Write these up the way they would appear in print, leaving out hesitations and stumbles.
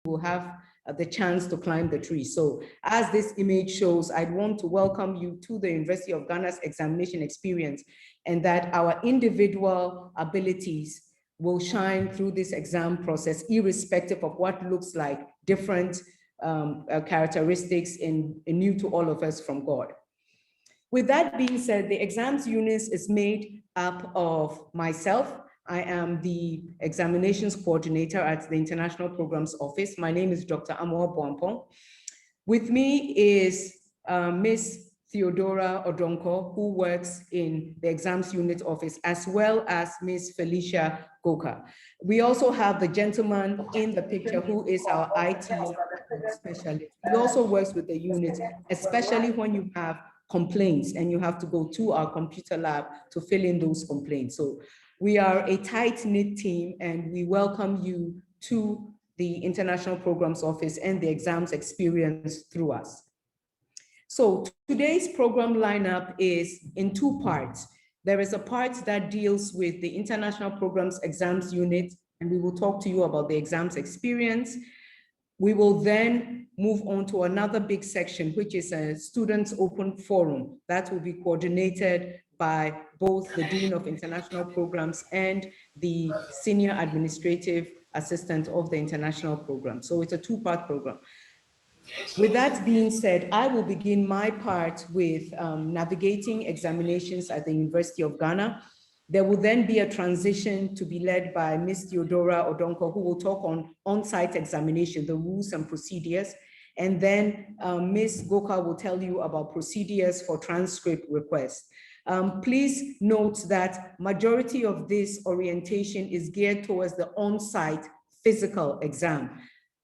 will have the chance to climb the tree. So as this image shows, I'd want to welcome you to the University of Ghana's examination experience, and that our individual abilities will shine through this exam process, irrespective of what looks like different characteristics and new to all of us from God. With that being said, the exams unit is made up of myself. I am the examinations coordinator at the International Programs Office. My name is Dr. Amor Boampong. With me is Ms. Theodora Odonko, who works in the exams unit office, as well as Ms. Felicia Goka. We also have the gentleman in the picture who is our IT specialist. He also works with the unit, especially when you have complaints and you have to go to our computer lab to fill in those complaints. So we are a tight-knit team, and we welcome you to the International Programs Office and the exams experience through us. So today's program lineup is in two parts. There is a part that deals with the International Programs Exams Unit, and we will talk to you about the exams experience. We will then move on to another big section, which is a students' open forum that will be coordinated by both the Dean of International Programs and the Senior Administrative Assistant of the International Program. So it's a two-part program. With that being said, I will begin my part with navigating examinations at the University of Ghana. There will then be a transition to be led by Ms. Theodora Odonko, who will talk on on-site examination, the rules and procedures. And then Ms. Goka will tell you about procedures for transcript requests. Please note that majority of this orientation is geared towards the on-site physical exam.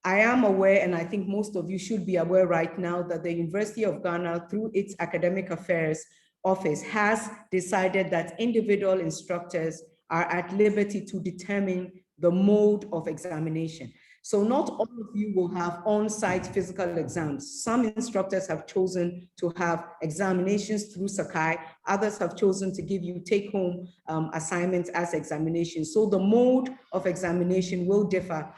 I am aware, and I think most of you should be aware right now, that the University of Ghana, through its academic affairs office, has decided that individual instructors are at liberty to determine the mode of examination. So not all of you will have on-site physical exams. Some instructors have chosen to have examinations through Sakai. Others have chosen to give you take-home assignments as examinations. So the mode of examination will differ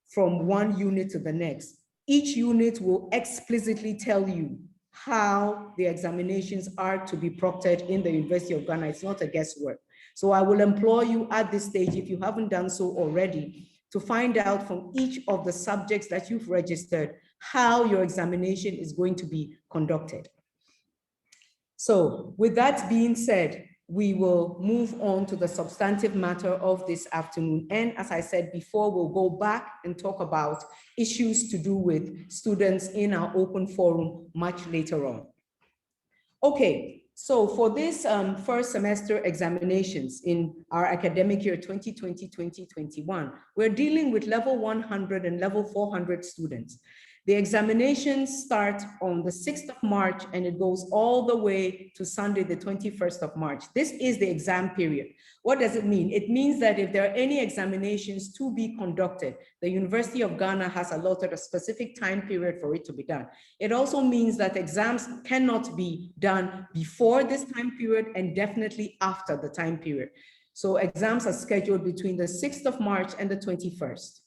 from one unit to the next. Each unit will explicitly tell you how the examinations are to be proctored in the University of Ghana. It's not a guesswork. So I will implore you at this stage, if you haven't done so already, to find out from each of the subjects that you've registered how your examination is going to be conducted. So with that being said, we will move on to the substantive matter of this afternoon. And as I said before, we'll go back and talk about issues to do with students in our open forum much later on. Okay, so for this first semester examinations in our academic year 2020-2021, we're dealing with level 100 and level 400 students. The examinations start on the 6th of March and it goes all the way to Sunday, the 21st of March. This is the exam period. What does it mean? It means that if there are any examinations to be conducted, the University of Ghana has allotted a specific time period for it to be done. It also means that exams cannot be done before this time period and definitely after the time period. So exams are scheduled between the 6th of March and the 21st.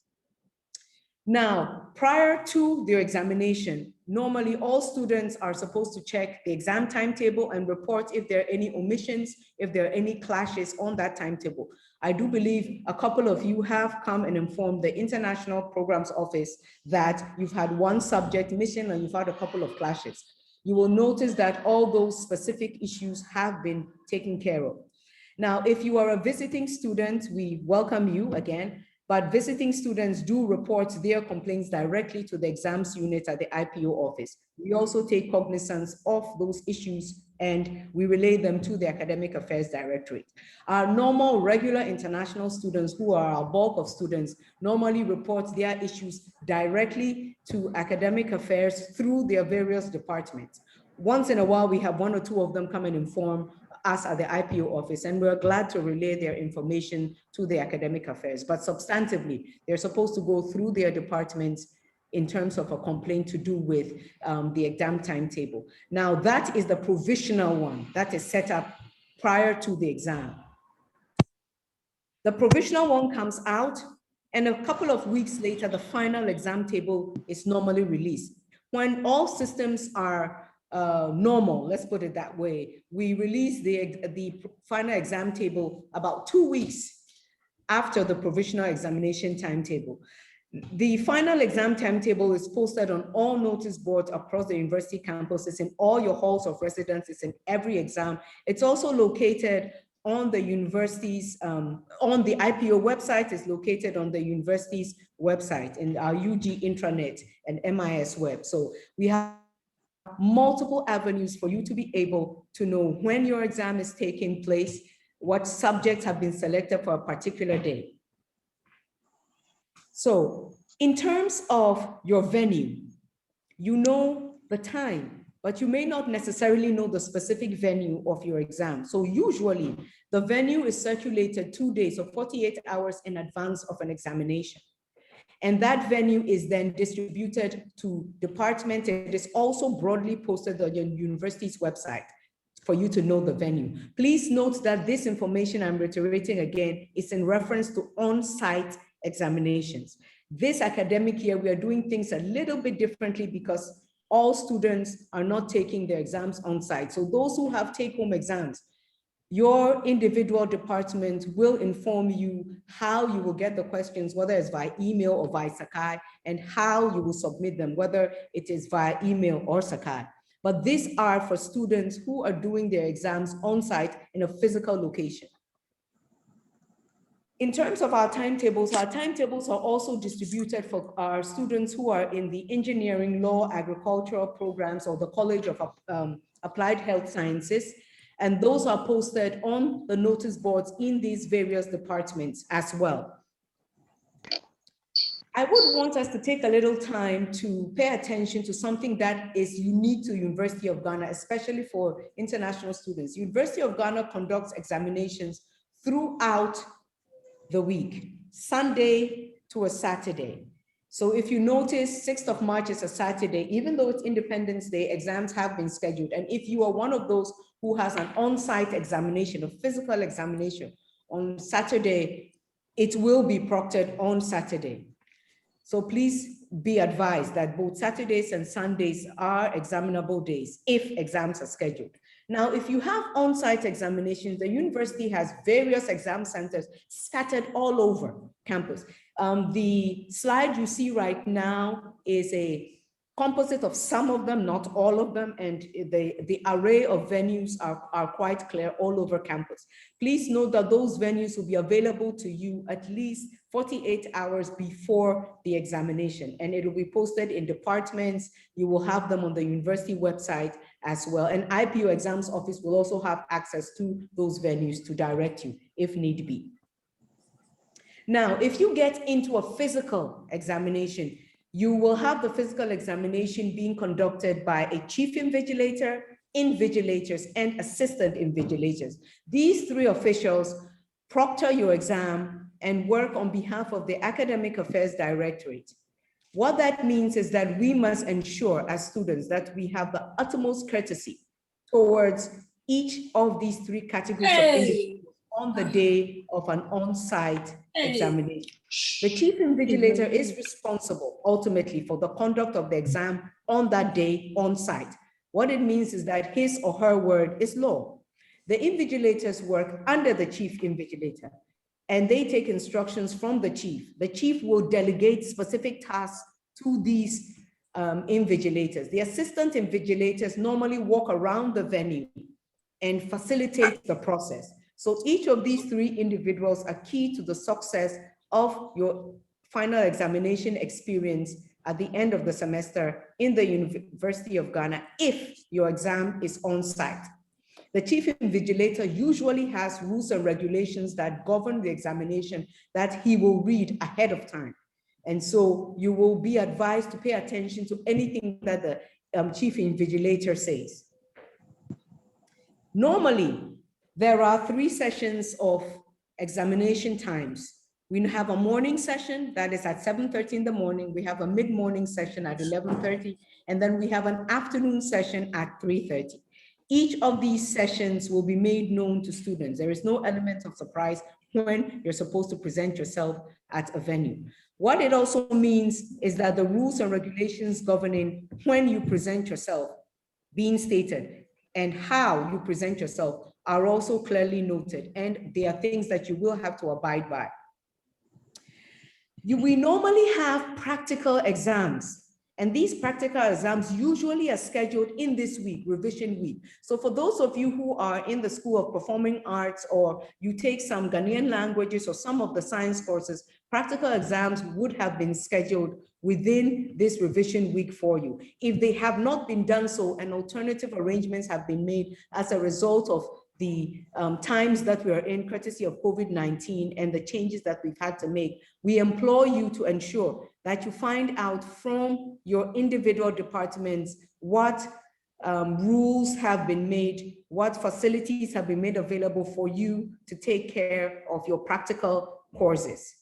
Now, prior to their examination, normally all students are supposed to check the exam timetable and report if there are any omissions, if there are any clashes on that timetable. I do believe a couple of you have come and informed the International Programs Office that you've had one subject missing and you've had a couple of clashes. You will notice that all those specific issues have been taken care of. Now, if you are a visiting student, we welcome you again. But visiting students do report their complaints directly to the exams unit at the IPO office. We also take cognizance of those issues and we relay them to the Academic Affairs Directorate. Our normal, regular international students, who are our bulk of students, normally report their issues directly to Academic Affairs through their various departments. Once in a while, we have one or two of them come and inform us at the IPO office, and we're glad to relay their information to the Academic Affairs. But substantively, they're supposed to go through their departments in terms of a complaint to do with the exam timetable. Now, that is the provisional one that is set up prior to the exam. The provisional one comes out, And a couple of weeks later, the final exam table is normally released. When all systems are normal, let's put it that way, we release the final exam table about 2 weeks after the provisional examination timetable. The final exam timetable is posted on all notice boards across the university campuses, in all your halls of residence, it's in every exam. It's also located on the university's, on the IPO website, is located on the university's website, in our UG intranet and MIS web. So we have multiple avenues for you to be able to know when your exam is taking place, what subjects have been selected for a particular day. So in terms of your venue, you know the time, but you may not necessarily know the specific venue of your exam. So usually the venue is circulated 2 days or 48 hours in advance of an examination. And that venue is then distributed to departments. It is also broadly posted on your university's website for you to know the venue. Please note that this information I'm reiterating again is in reference to on-site examinations. This academic year, we are doing things a little bit differently because all students are not taking their exams on-site. So those who have take-home exams, your individual department will inform you how you will get the questions, whether it's via email or via Sakai, and how you will submit them, whether it is via email or Sakai. But these are for students who are doing their exams on-site in a physical location. In terms of our timetables are also distributed for our students who are in the engineering, law, agricultural programs, or the College of Applied Health Sciences. And those are posted on the notice boards in these various departments as well. I would want us to take a little time to pay attention to something that is unique to University of Ghana, especially for international students. University of Ghana conducts examinations throughout the week, Sunday to a Saturday. So if you notice, 6th of March is a Saturday, even though it's Independence Day, exams have been scheduled. And if you are one of those who has an on-site examination, a physical examination on Saturday, it will be proctored on Saturday. So please be advised that both Saturdays and Sundays are examinable days if exams are scheduled. Now, if you have on-site examinations, the university has various exam centers scattered all over campus. The slide you see right now is a composite of some of them, not all of them, and the array of venues are quite clear all over campus. Please note that those venues will be available to you at least 48 hours before the examination, and it will be posted in departments. You will have them on the university website as well, and IPO exams office will also have access to those venues to direct you if need be. Now, if you get into a physical examination, you will have the physical examination being conducted by a chief invigilator, invigilators, and assistant invigilators. These three officials proctor your exam and work on behalf of the Academic Affairs Directorate. What that means is that we must ensure as students that we have the utmost courtesy towards each of these three categories of individuals on the day of an on-site examination. The chief invigilator is responsible ultimately for the conduct of the exam on that day on site. What it means is that his or her word is law. The invigilators work under the chief invigilator, and they take instructions from the chief. The chief will delegate specific tasks to these invigilators. The assistant invigilators normally walk around the venue and facilitate the process. So each of these three individuals are key to the success of your final examination experience at the end of the semester in the University of Ghana if your exam is on site. The chief invigilator usually has rules and regulations that govern the examination that he will read ahead of time. And so you will be advised to pay attention to anything that the chief invigilator says. Normally, there are 3 sessions of examination times. We have a morning session that is at 7:30 in the morning. We have a mid-morning session at 11:30, and then we have an afternoon session at 3:30. Each of these sessions will be made known to students. There is no element of surprise when you're supposed to present yourself at a venue. What it also means is that the rules and regulations governing when you present yourself being stated and how you present yourself are also clearly noted, and they are things that you will have to abide by. We normally have practical exams, and these practical exams usually are scheduled in this week, revision week. So for those of you who are in the School of Performing Arts, or you take some Ghanaian languages or some of the science courses, practical exams would have been scheduled within this revision week for you. If they have not been done so, and alternative arrangements have been made as a result of the times that we are in, courtesy of COVID-19 and the changes that we've had to make, we implore you to ensure that you find out from your individual departments what rules have been made, what facilities have been made available for you to take care of your practical courses.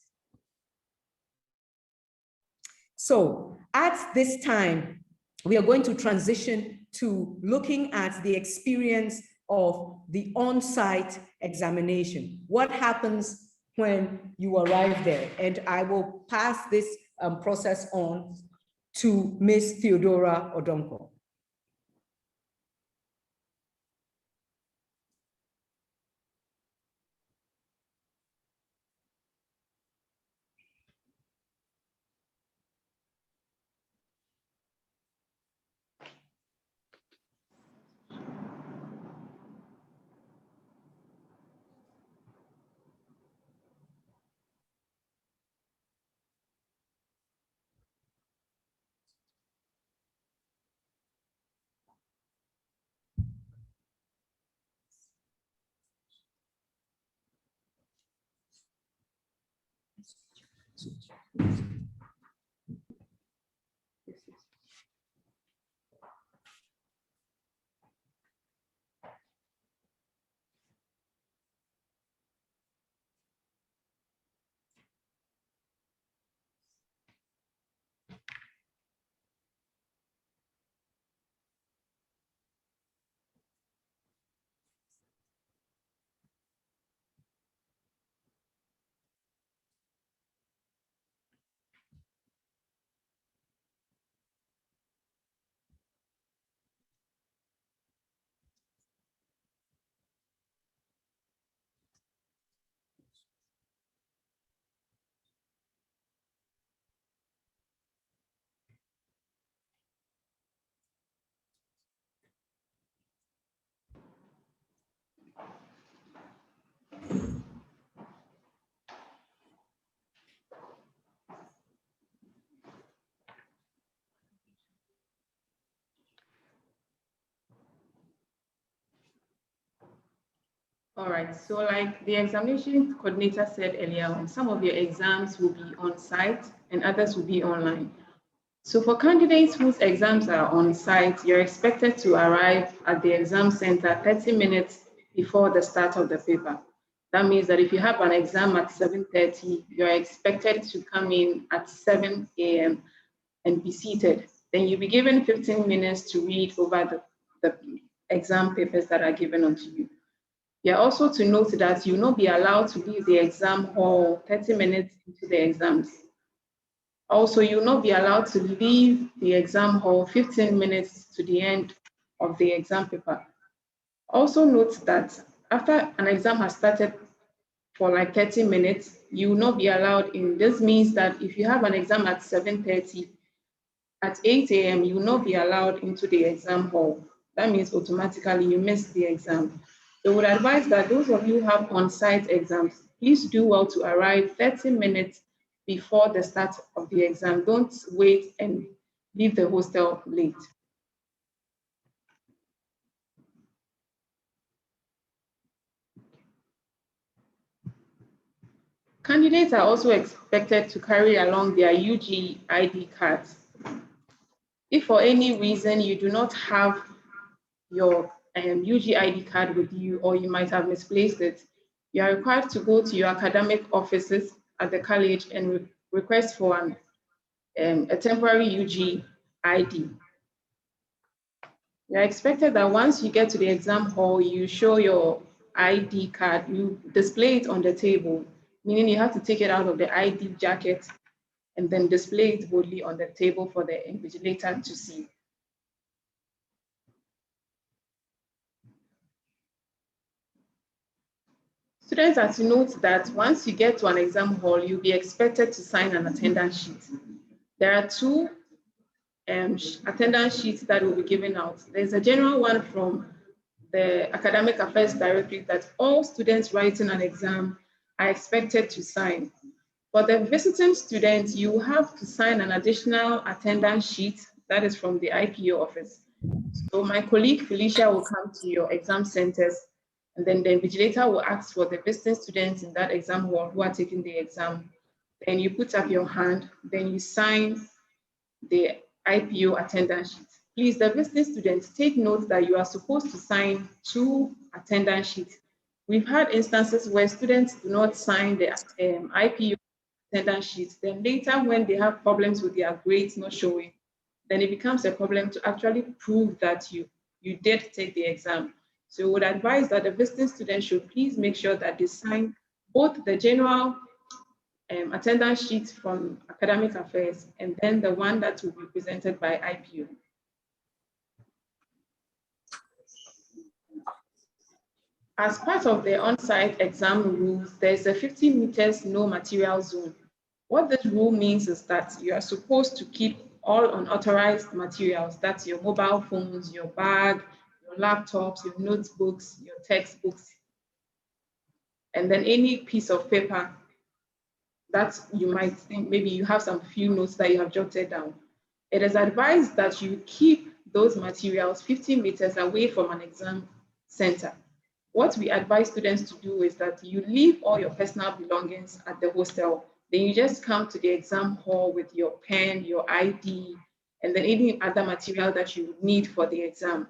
So at this time, we are going to transition to looking at the experience of the on-site examination. What happens when you arrive there? And I will pass this process on to Ms. Theodora Odonko. All right, so like the examination coordinator said earlier on, some of your exams will be on site and others will be online. So for candidates whose exams are on site, you're expected to arrive at the exam center 30 minutes before the start of the paper. That means that if you have an exam at 7:30, you're expected to come in at 7 a.m. and be seated. Then you'll be given 15 minutes to read over the exam papers that are given onto you. Yeah, also to note that you will not be allowed to leave the exam hall 30 minutes into the exams. Also, you will not be allowed to leave the exam hall 15 minutes to the end of the exam paper. Also note that after an exam has started for like 30 minutes, you will not be allowed in. This means that if you have an exam at 7:30, at 8 a.m., you will not be allowed into the exam hall. That means automatically you miss the exam. So I would advise that those of you who have on-site exams, please do well to arrive 30 minutes before the start of the exam. Don't wait and leave the hostel late. Candidates are also expected to carry along their UG ID cards. If for any reason you do not have your UG ID card with you, or you might have misplaced it, you are required to go to your academic offices at the college and request for a temporary UG ID. You are expected that once you get to the exam hall, you show your ID card, you display it on the table, meaning you have to take it out of the ID jacket and then display it boldly on the table for the invigilator to see. Students are to note that once you get to an exam hall, you'll be expected to sign an attendance sheet. There are two attendance sheets that will be given out. There's a general one from the Academic Affairs Directorate that all students writing an exam are expected to sign. For the visiting students, you have to sign an additional attendance sheet that is from the IPO office. So my colleague Felicia will come to your exam centers, and then the invigilator will ask for the visiting students in that exam hall who are taking the exam. Then you put up your hand, then you sign the IPO attendance sheet. Please, the visiting students, take note that you are supposed to sign 2 attendance sheets. We've had instances where students do not sign the IPO attendance sheets. Then later, when they have problems with their grades not showing, then it becomes a problem to actually prove that you did take the exam. So we would advise that the visiting students should please make sure that they sign both the general attendance sheet from academic affairs and then the one that will be presented by IPO. As part of the on-site exam rules, there's a 50 meters no material zone. What this rule means is that you are supposed to keep all unauthorized materials, that's your mobile phones, your bag, your laptops, your notebooks, your textbooks, and then any piece of paper that you might think maybe you have some few notes that you have jotted down. It is advised that you keep those materials 50 meters away from an exam center. What we advise students to do is that you leave all your personal belongings at the hostel. Then you just come to the exam hall with your pen, your ID, and then any other material that you need for the exam.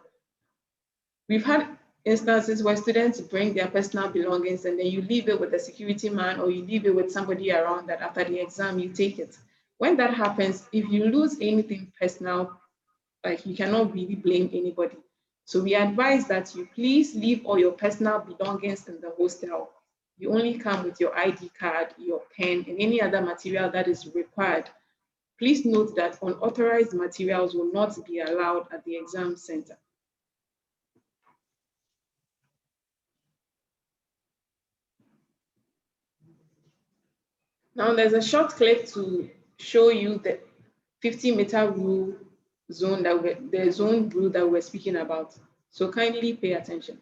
We've had instances where students bring their personal belongings and then you leave it with the security man or you leave it with somebody around that after the exam you take it. When that happens, if you lose anything personal, like you cannot really blame anybody. So we advise that you please leave all your personal belongings in the hostel. You only come with your ID card, your pen, and any other material that is required. Please note that unauthorized materials will not be allowed at the exam center. Now there's a short clip to show you the 50-meter rule zone the zone rule that we're speaking about. So kindly pay attention.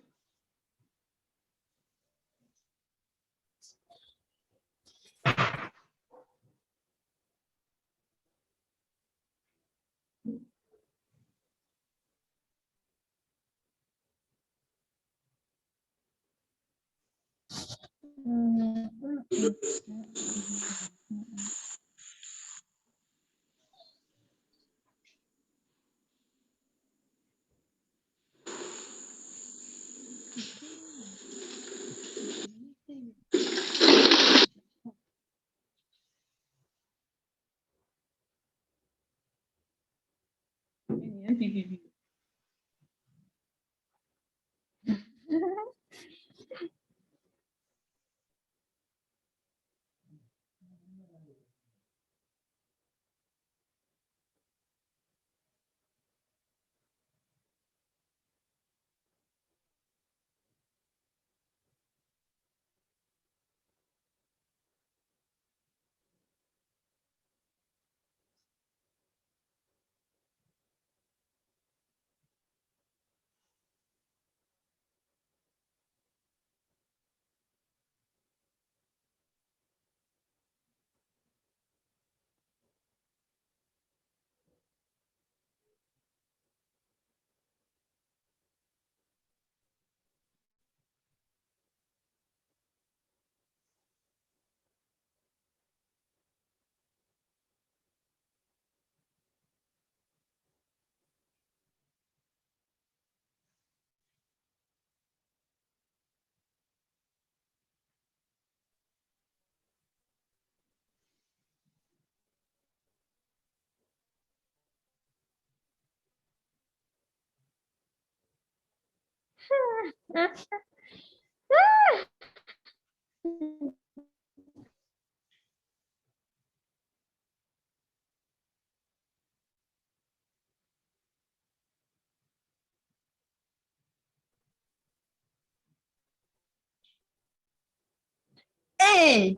Hey.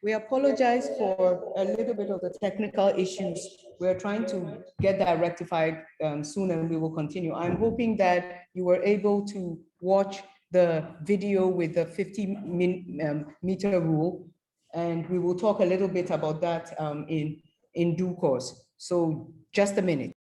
We apologize for a little bit of the technical issues. We're trying to get that rectified soon, and we will continue. I'm hoping that you were able to watch the video with the 50-meter rule, and we will talk a little bit about that in due course. So just a minute.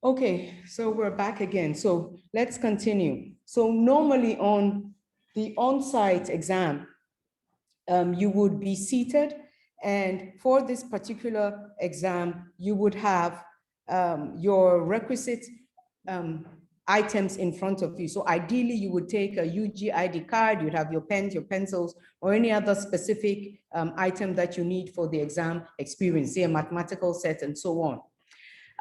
Okay, so we're back again. So let's continue. So normally on the on-site exam, you would be seated, and for this particular exam, you would have your requisite items in front of you. So ideally, you would take a UG ID card, you'd have your pens, your pencils, or any other specific item that you need for the exam experience, say a mathematical set and so on.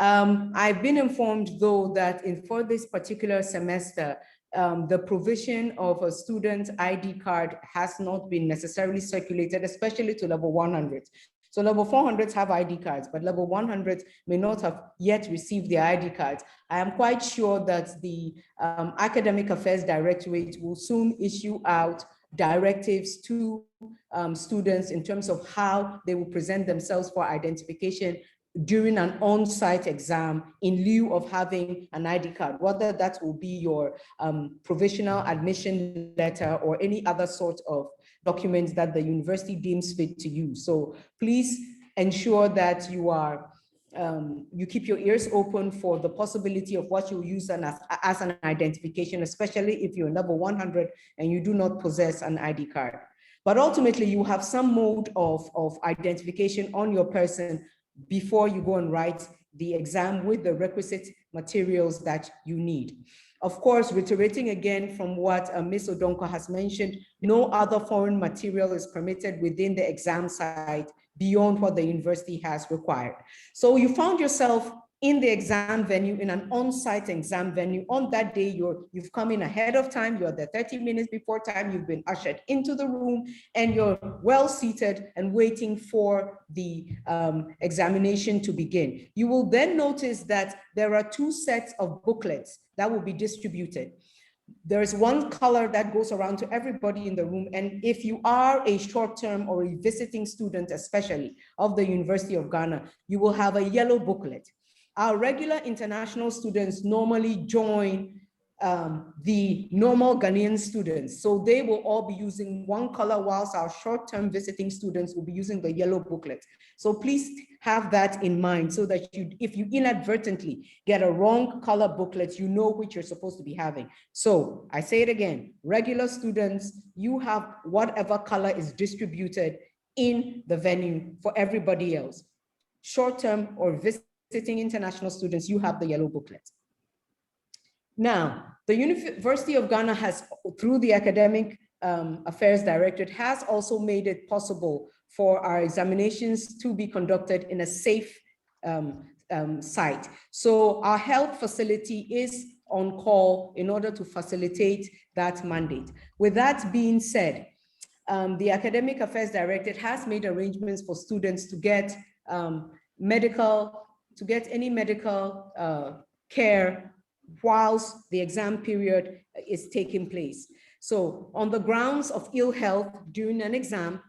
I've been informed, though, that for this particular semester, the provision of a student ID card has not been necessarily circulated, especially to level 100. So level 400s have ID cards, but level 100s may not have yet received their ID cards. I am quite sure that the Academic Affairs Directorate will soon issue out directives to students in terms of how they will present themselves for identification during an on-site exam in lieu of having an ID card, whether that will be your provisional admission letter or any other sort of documents that the university deems fit to use. So please ensure that you are you keep your ears open for the possibility of what you'll use as an identification, especially if you're level 100 and you do not possess an ID card. But ultimately, you have some mode of identification on your person before you go and write the exam with the requisite materials that you need. Of course, reiterating again from what Ms. Odonko has mentioned, no other foreign material is permitted within the exam site beyond what the university has required. So you found yourself in the exam venue, in an on-site exam venue. On that day, you've come in ahead of time, you're there 30 minutes before time, you've been ushered into the room, and you're well seated and waiting for the examination to begin. You will then notice that there are 2 sets of booklets that will be distributed. There is one color that goes around to everybody in the room. And if you are a short-term or a visiting student, especially of the University of Ghana, you will have a yellow booklet. Our regular international students normally join the normal Ghanaian students. So they will all be using one color, whilst our short-term visiting students will be using the yellow booklet. So please have that in mind so that if you inadvertently get a wrong color booklet, you know which you're supposed to be having. So I say it again, regular students, you have whatever color is distributed in the venue for everybody else. Short-term or visiting international students, you have the yellow booklet. Now, the University of Ghana has, through the Academic Affairs Directorate, has also made it possible for our examinations to be conducted in a safe site. So our health facility is on call in order to facilitate that mandate. With that being said, the Academic Affairs Directorate has made arrangements for students to get any medical care whilst the exam period is taking place. So on the grounds of ill health during an exam,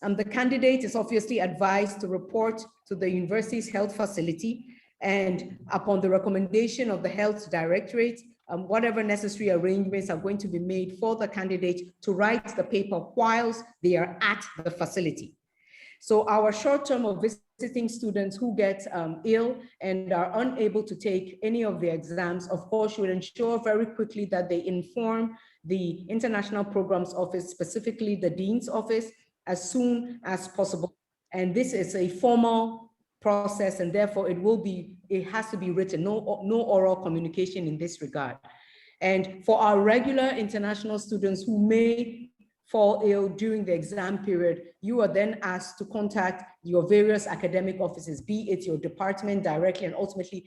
the candidate is obviously advised to report to the university's health facility, and upon the recommendation of the health directorate, whatever necessary arrangements are going to be made for the candidate to write the paper whilst they are at the facility. So our short-term or visiting students who get ill and are unable to take any of the exams, of course, should ensure very quickly that they inform the International Programs Office, specifically the Dean's Office, as soon as possible. And this is a formal process, and therefore it has to be written, no oral communication in this regard. And for our regular international students who may fall ill during the exam period, you are then asked to contact your various academic offices, be it your department directly and ultimately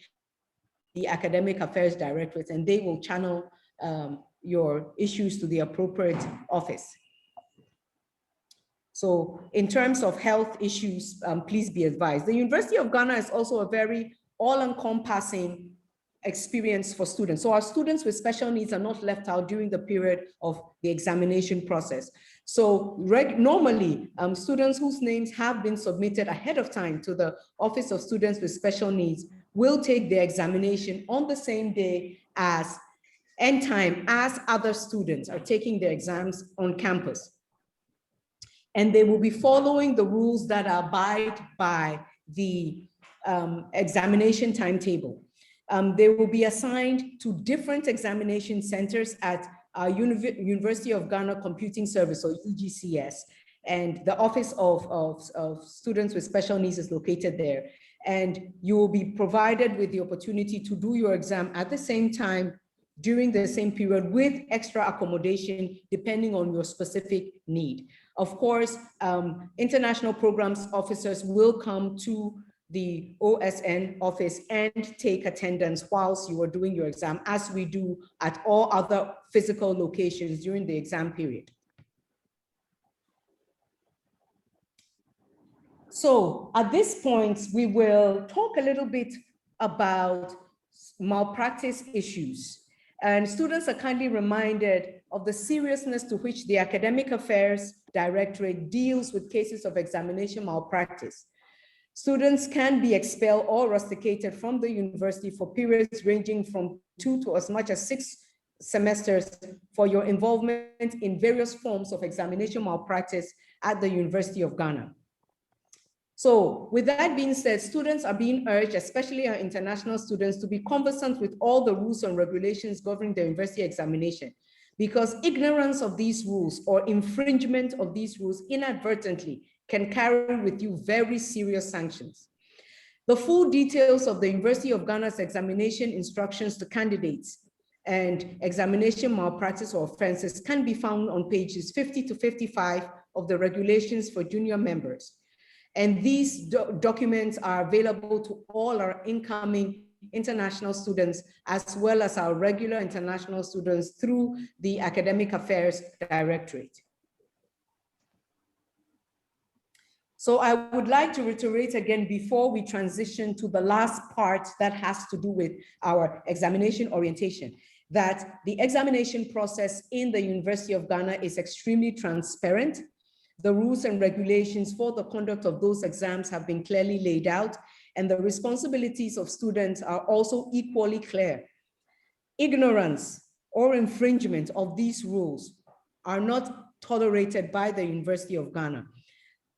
the Academic Affairs Directorate, and they will channel your issues to the appropriate office. So in terms of health issues, please be advised. The University of Ghana is also a very all-encompassing experience for students. So our students with special needs are not left out during the period of the examination process. So normally, students whose names have been submitted ahead of time to the Office of Students with Special Needs will take their examination on the same day as and time as other students are taking their exams on campus. And they will be following the rules that abide by the examination timetable. They will be assigned to different examination centers at our University of Ghana Computing Service, or UGCS, and the Office of Students with Special Needs is located there. And you will be provided with the opportunity to do your exam at the same time during the same period with extra accommodation depending on your specific need. Of course, international programs officers will come to the OSN office and take attendance whilst you are doing your exam, as we do at all other physical locations during the exam period. So at this point, we will talk a little bit about malpractice issues. And students are kindly reminded of the seriousness to which the Academic Affairs Directorate deals with cases of examination malpractice. Students can be expelled or rusticated from the university for periods ranging from 2 to as much as 6 semesters for your involvement in various forms of examination malpractice at the University of Ghana. So with that being said, students are being urged, especially our international students, to be conversant with all the rules and regulations governing the university examination, because ignorance of these rules or infringement of these rules inadvertently can carry with you very serious sanctions. The full details of the University of Ghana's examination instructions to candidates and examination malpractice or offenses can be found on pages 50 to 55 of the regulations for junior members. And these documents are available to all our incoming international students, as well as our regular international students through the Academic Affairs Directorate. So I would like to reiterate again before we transition to the last part that has to do with our examination orientation, that the examination process in the University of Ghana is extremely transparent. The rules and regulations for the conduct of those exams have been clearly laid out, and the responsibilities of students are also equally clear. Ignorance or infringement of these rules are not tolerated by the University of Ghana.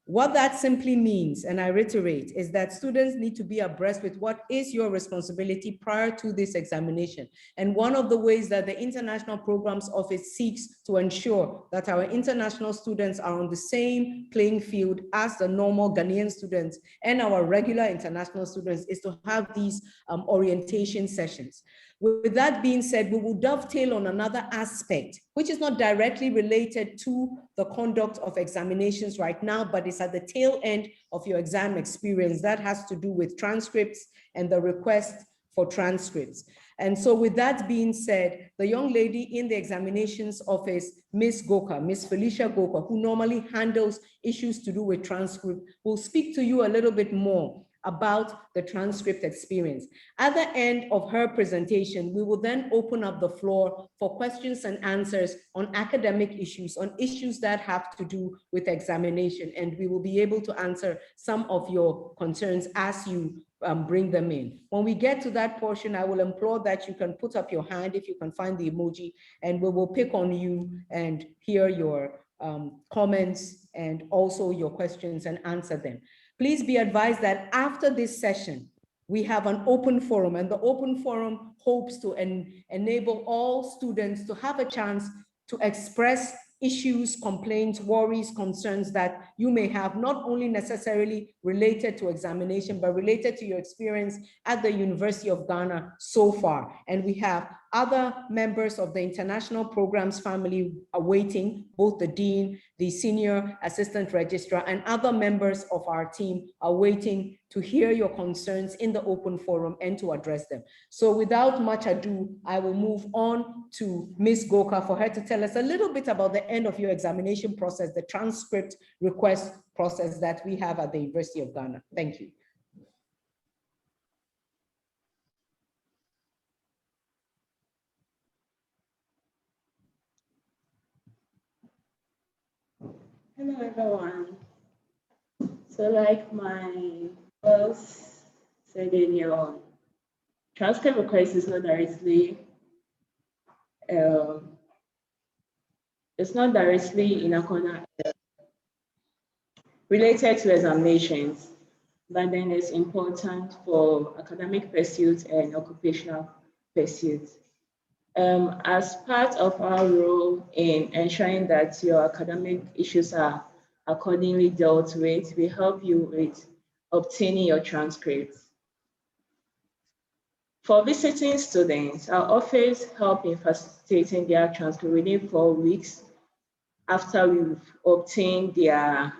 What that simply means, and I reiterate, is that students need to be abreast with what is your responsibility prior to this examination. And one of the ways that the International Programs Office seeks to ensure that our international students are on the same playing field as the normal Ghanaian students and our regular international students is to have these orientation sessions. With that being said, we will dovetail on another aspect, which is not directly related to the conduct of examinations right now, but it's at the tail end of your exam experience. That has to do with transcripts and the request for transcripts. And so with that being said, the young lady in the examinations office, Ms. Goka, Ms. Felicia Goka, who normally handles issues to do with transcript, will speak to you a little bit more about the transcript experience. At the end of her presentation, we will then open up the floor for questions and answers on academic issues, on issues that have to do with examination, and we will be able to answer some of your concerns as you bring them in. When we get to that portion, I will implore that you can put up your hand if you can find the emoji, and we will pick on you and hear your comments and also your questions and answer them. Please be advised that after this session, we have an open forum, and the open forum hopes to enable all students to have a chance to express issues, complaints, worries, concerns that you may have, not only necessarily related to examination, but related to your experience at the University of Ghana so far. And we have other members of the international programs family awaiting, both the dean, the senior assistant registrar, and other members of our team are waiting to hear your concerns in the open forum and to address them. So without much ado, I will move on to Ms. Goka for her to tell us a little bit about the end of your examination process, the transcript request process that we have at the University of Ghana. Thank you. Hello, everyone. So like my boss said earlier on, transcript request is not directly, it's not directly in accordance related to examinations, but then it's important for academic pursuits and occupational pursuits. As part of our role in ensuring that your academic issues are accordingly dealt with, we help you with obtaining your transcripts. For visiting students, our office helps in facilitating their transcript within 4 weeks after we've obtained their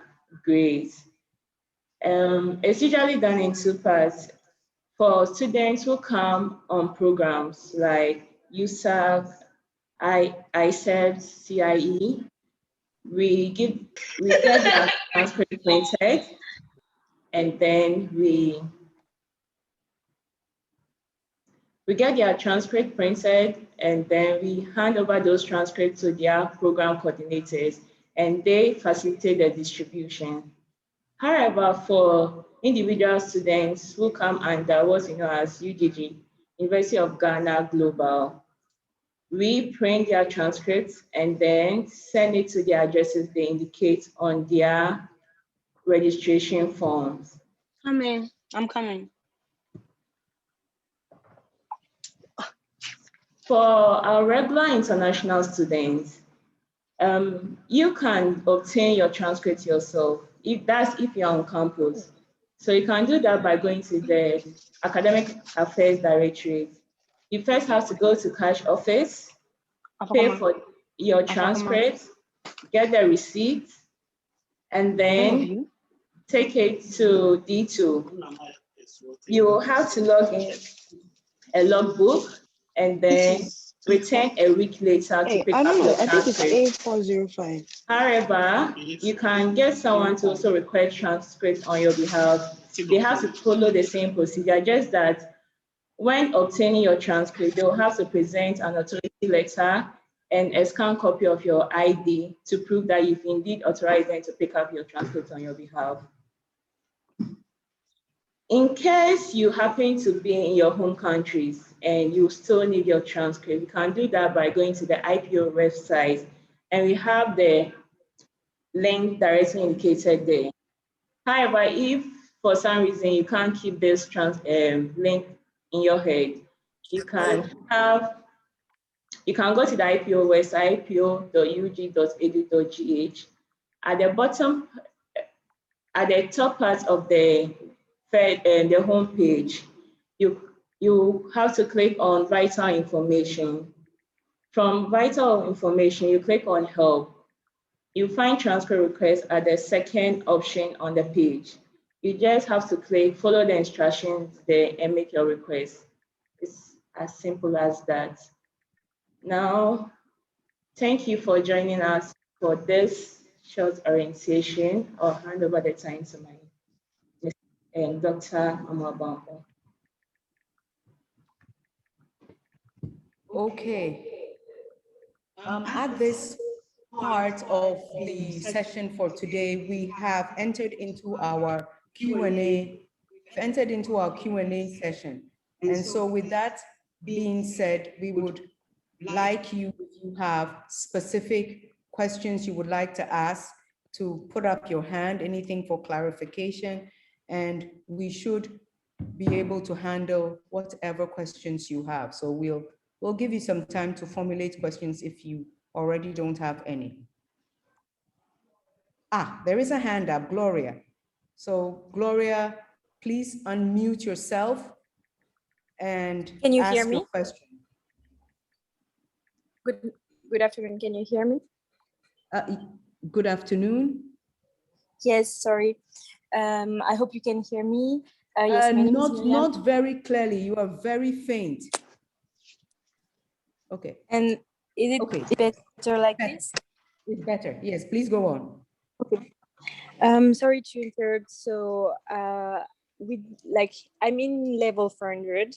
grades. It's usually done in 2 parts. For students who come on programs like USAC, ICEP, CIE, we get their transcript printed, and then we get their transcript printed, and then we hand over those transcripts to their program coordinators, and they facilitate the distribution. However, for individual students who come under what's known as UGG, University of Ghana Global, we print their transcripts and then send it to the addresses they indicate on their registration forms. I'm coming. For our regular international students, you can obtain your transcript yourself, if you're on campus. So you can do that by going to the Academic Affairs Directorate. You first have to go to cash office, pay for your transcript, get the receipt, and then take it to D2. You will have to log in a logbook and then return a week later to pick up your transcript. I think it's A405. However, you can get someone to also request transcript on your behalf. They have to follow the same procedure, just that when obtaining your transcript, they will have to present an authority letter and a scanned copy of your ID to prove that you've indeed authorized them to pick up your transcript on your behalf. In case you happen to be in your home countries and you still need your transcript, you can do that by going to the IPO website, and we have the link directly indicated there. However, if for some reason you can't keep this link in your head, you can go to the IPO website, ipo.ug.edu.gh. At the bottom, at the top part of the home page, you have to click on vital information. From vital information, you click on help. You find transcript request at the second option on the page. You just have to click, follow the instructions there and make your request. It's as simple as that. Now, thank you for joining us for this short orientation. I'll hand over the time to my Dr. Amabambo. Okay. At this part of the session for today, we have entered into our Q&A. We've entered into our Q&A session. And so with that being said, we would like you, if you have specific questions you would like to ask, to put up your hand, anything for clarification, and we should be able to handle whatever questions you have. So we'll give you some time to formulate questions if you already don't have any. There is a hand up, Gloria. So Gloria, please unmute yourself and Can you ask hear me? your question. Good afternoon. Can you hear me? Good afternoon. Yes, sorry. I hope you can hear me. Yes, my name is Miriam. Not very clearly. You are very faint. Okay. And is it better like this? It's better. Yes, please go on. Okay. Sorry to interrupt. So I'm in level 400,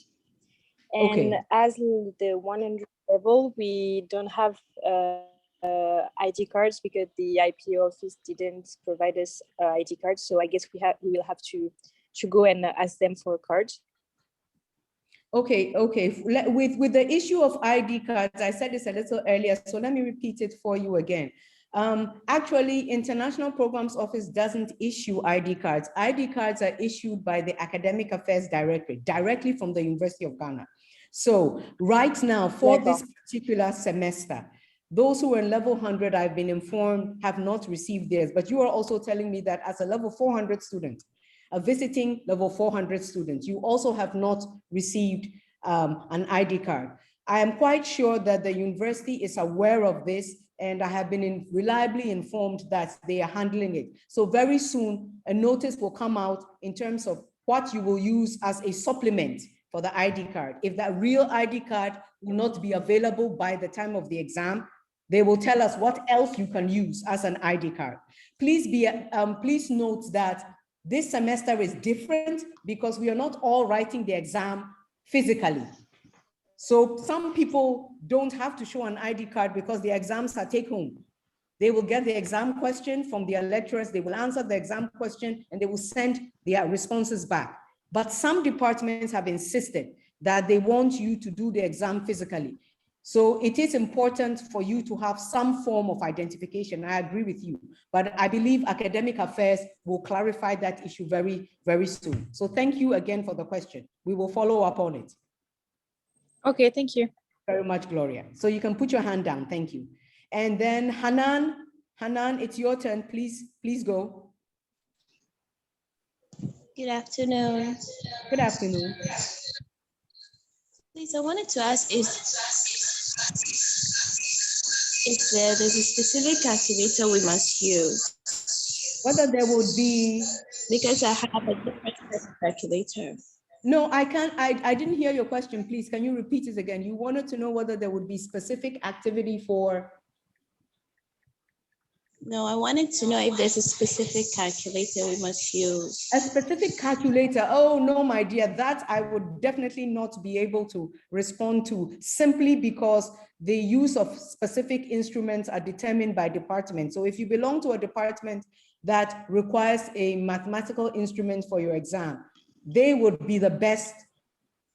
and as the 100 level, we don't have ID cards because the IPO office didn't provide us ID cards. So I guess we will have to go and ask them for cards. Okay. With the issue of ID cards, I said this a little earlier, so let me repeat it for you again. Actually, International Programs Office doesn't issue ID cards. ID cards are issued by the Academic Affairs Directorate, directly from the University of Ghana. So right now, for this particular semester, those who are in level 100, I've been informed, have not received theirs, but you are also telling me that as a level 400 student, a visiting level 400 student, you also have not received an ID card. I am quite sure that the university is aware of this, and I have been reliably informed that they are handling it. So very soon, a notice will come out in terms of what you will use as a supplement for the ID card. If that real ID card will not be available by the time of the exam, they will tell us what else you can use as an ID card. Please note that this semester is different because we are not all writing the exam physically. So some people don't have to show an ID card because the exams are take home. They will get the exam question from their lecturers, they will answer the exam question, and they will send their responses back. But some departments have insisted that they want you to do the exam physically. So it is important for you to have some form of identification. I agree with you, but I believe Academic Affairs will clarify that issue very, very soon. So thank you again for the question. We will follow up on it. Okay, thank you. Very much, Gloria. So you can put your hand down. Thank you. And then Hanan, it's your turn. Please go. Good afternoon. Good afternoon. Please, I wanted to ask if there's a specific calculator we must use. Whether there would be... Because I have a different type of calculator. No, I can't. I didn't hear your question. Please, can you repeat it again? You wanted to know whether there would be specific activity for... No, I wanted to know if there's a specific calculator we must use. A specific calculator? Oh, no, my dear, that I would definitely not be able to respond to, simply because the use of specific instruments are determined by department. So if you belong to a department that requires a mathematical instrument for your exam, they would be the best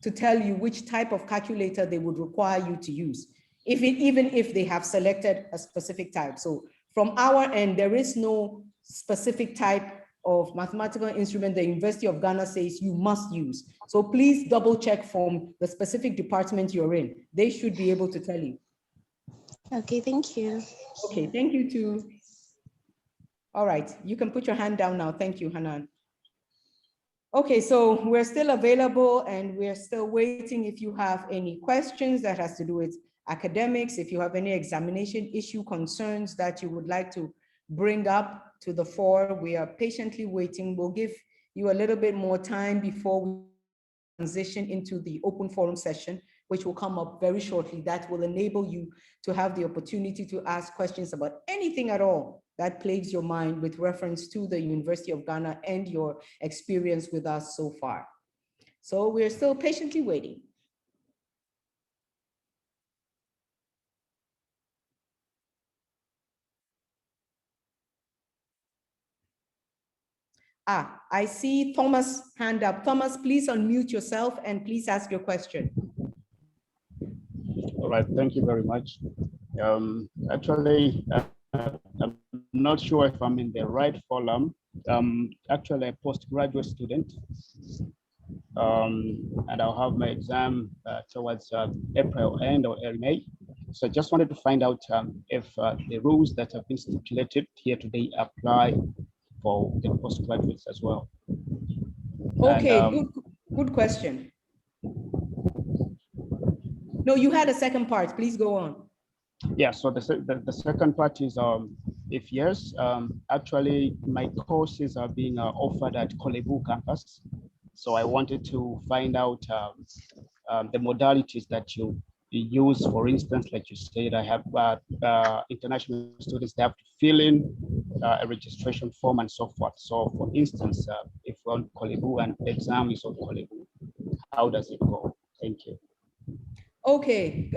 to tell you which type of calculator they would require you to use, even if they have selected a specific type. So from our end, there is no specific type of mathematical instrument the University of Ghana says you must use. So please double check from the specific department you're in. They should be able to tell you. Okay, thank you. Okay, thank you too. All right, you can put your hand down now. Thank you, Hanan. Okay, so we're still available and we're still waiting. If you have any questions that has to do with academics, if you have any examination issue concerns that you would like to bring up to the fore, we are patiently waiting. We'll give you a little bit more time before we transition into the open forum session, which will come up very shortly. That will enable you to have the opportunity to ask questions about anything at all that plagues your mind with reference to the University of Ghana and your experience with us so far. So we're still patiently waiting. I see Thomas' hand up. Thomas, please unmute yourself and please ask your question. All right, thank you very much. Actually, I'm not sure if I'm in the right forum. Actually a postgraduate student, and I'll have my exam towards April end or early May. So I just wanted to find out if the rules that have been stipulated here today apply for the postgraduates as well. Okay, and, good question. No, you had a second part. Please go on. Yeah, so the second part is if yes, actually my courses are being offered at Kolebu campus. So I wanted to find out the modalities that you use. For instance, like you said, I have international students, they have to fill in a registration form and so forth. So for instance, if we're on Kolebu and the exam is on Kolebu, how does it go? Thank you. Okay,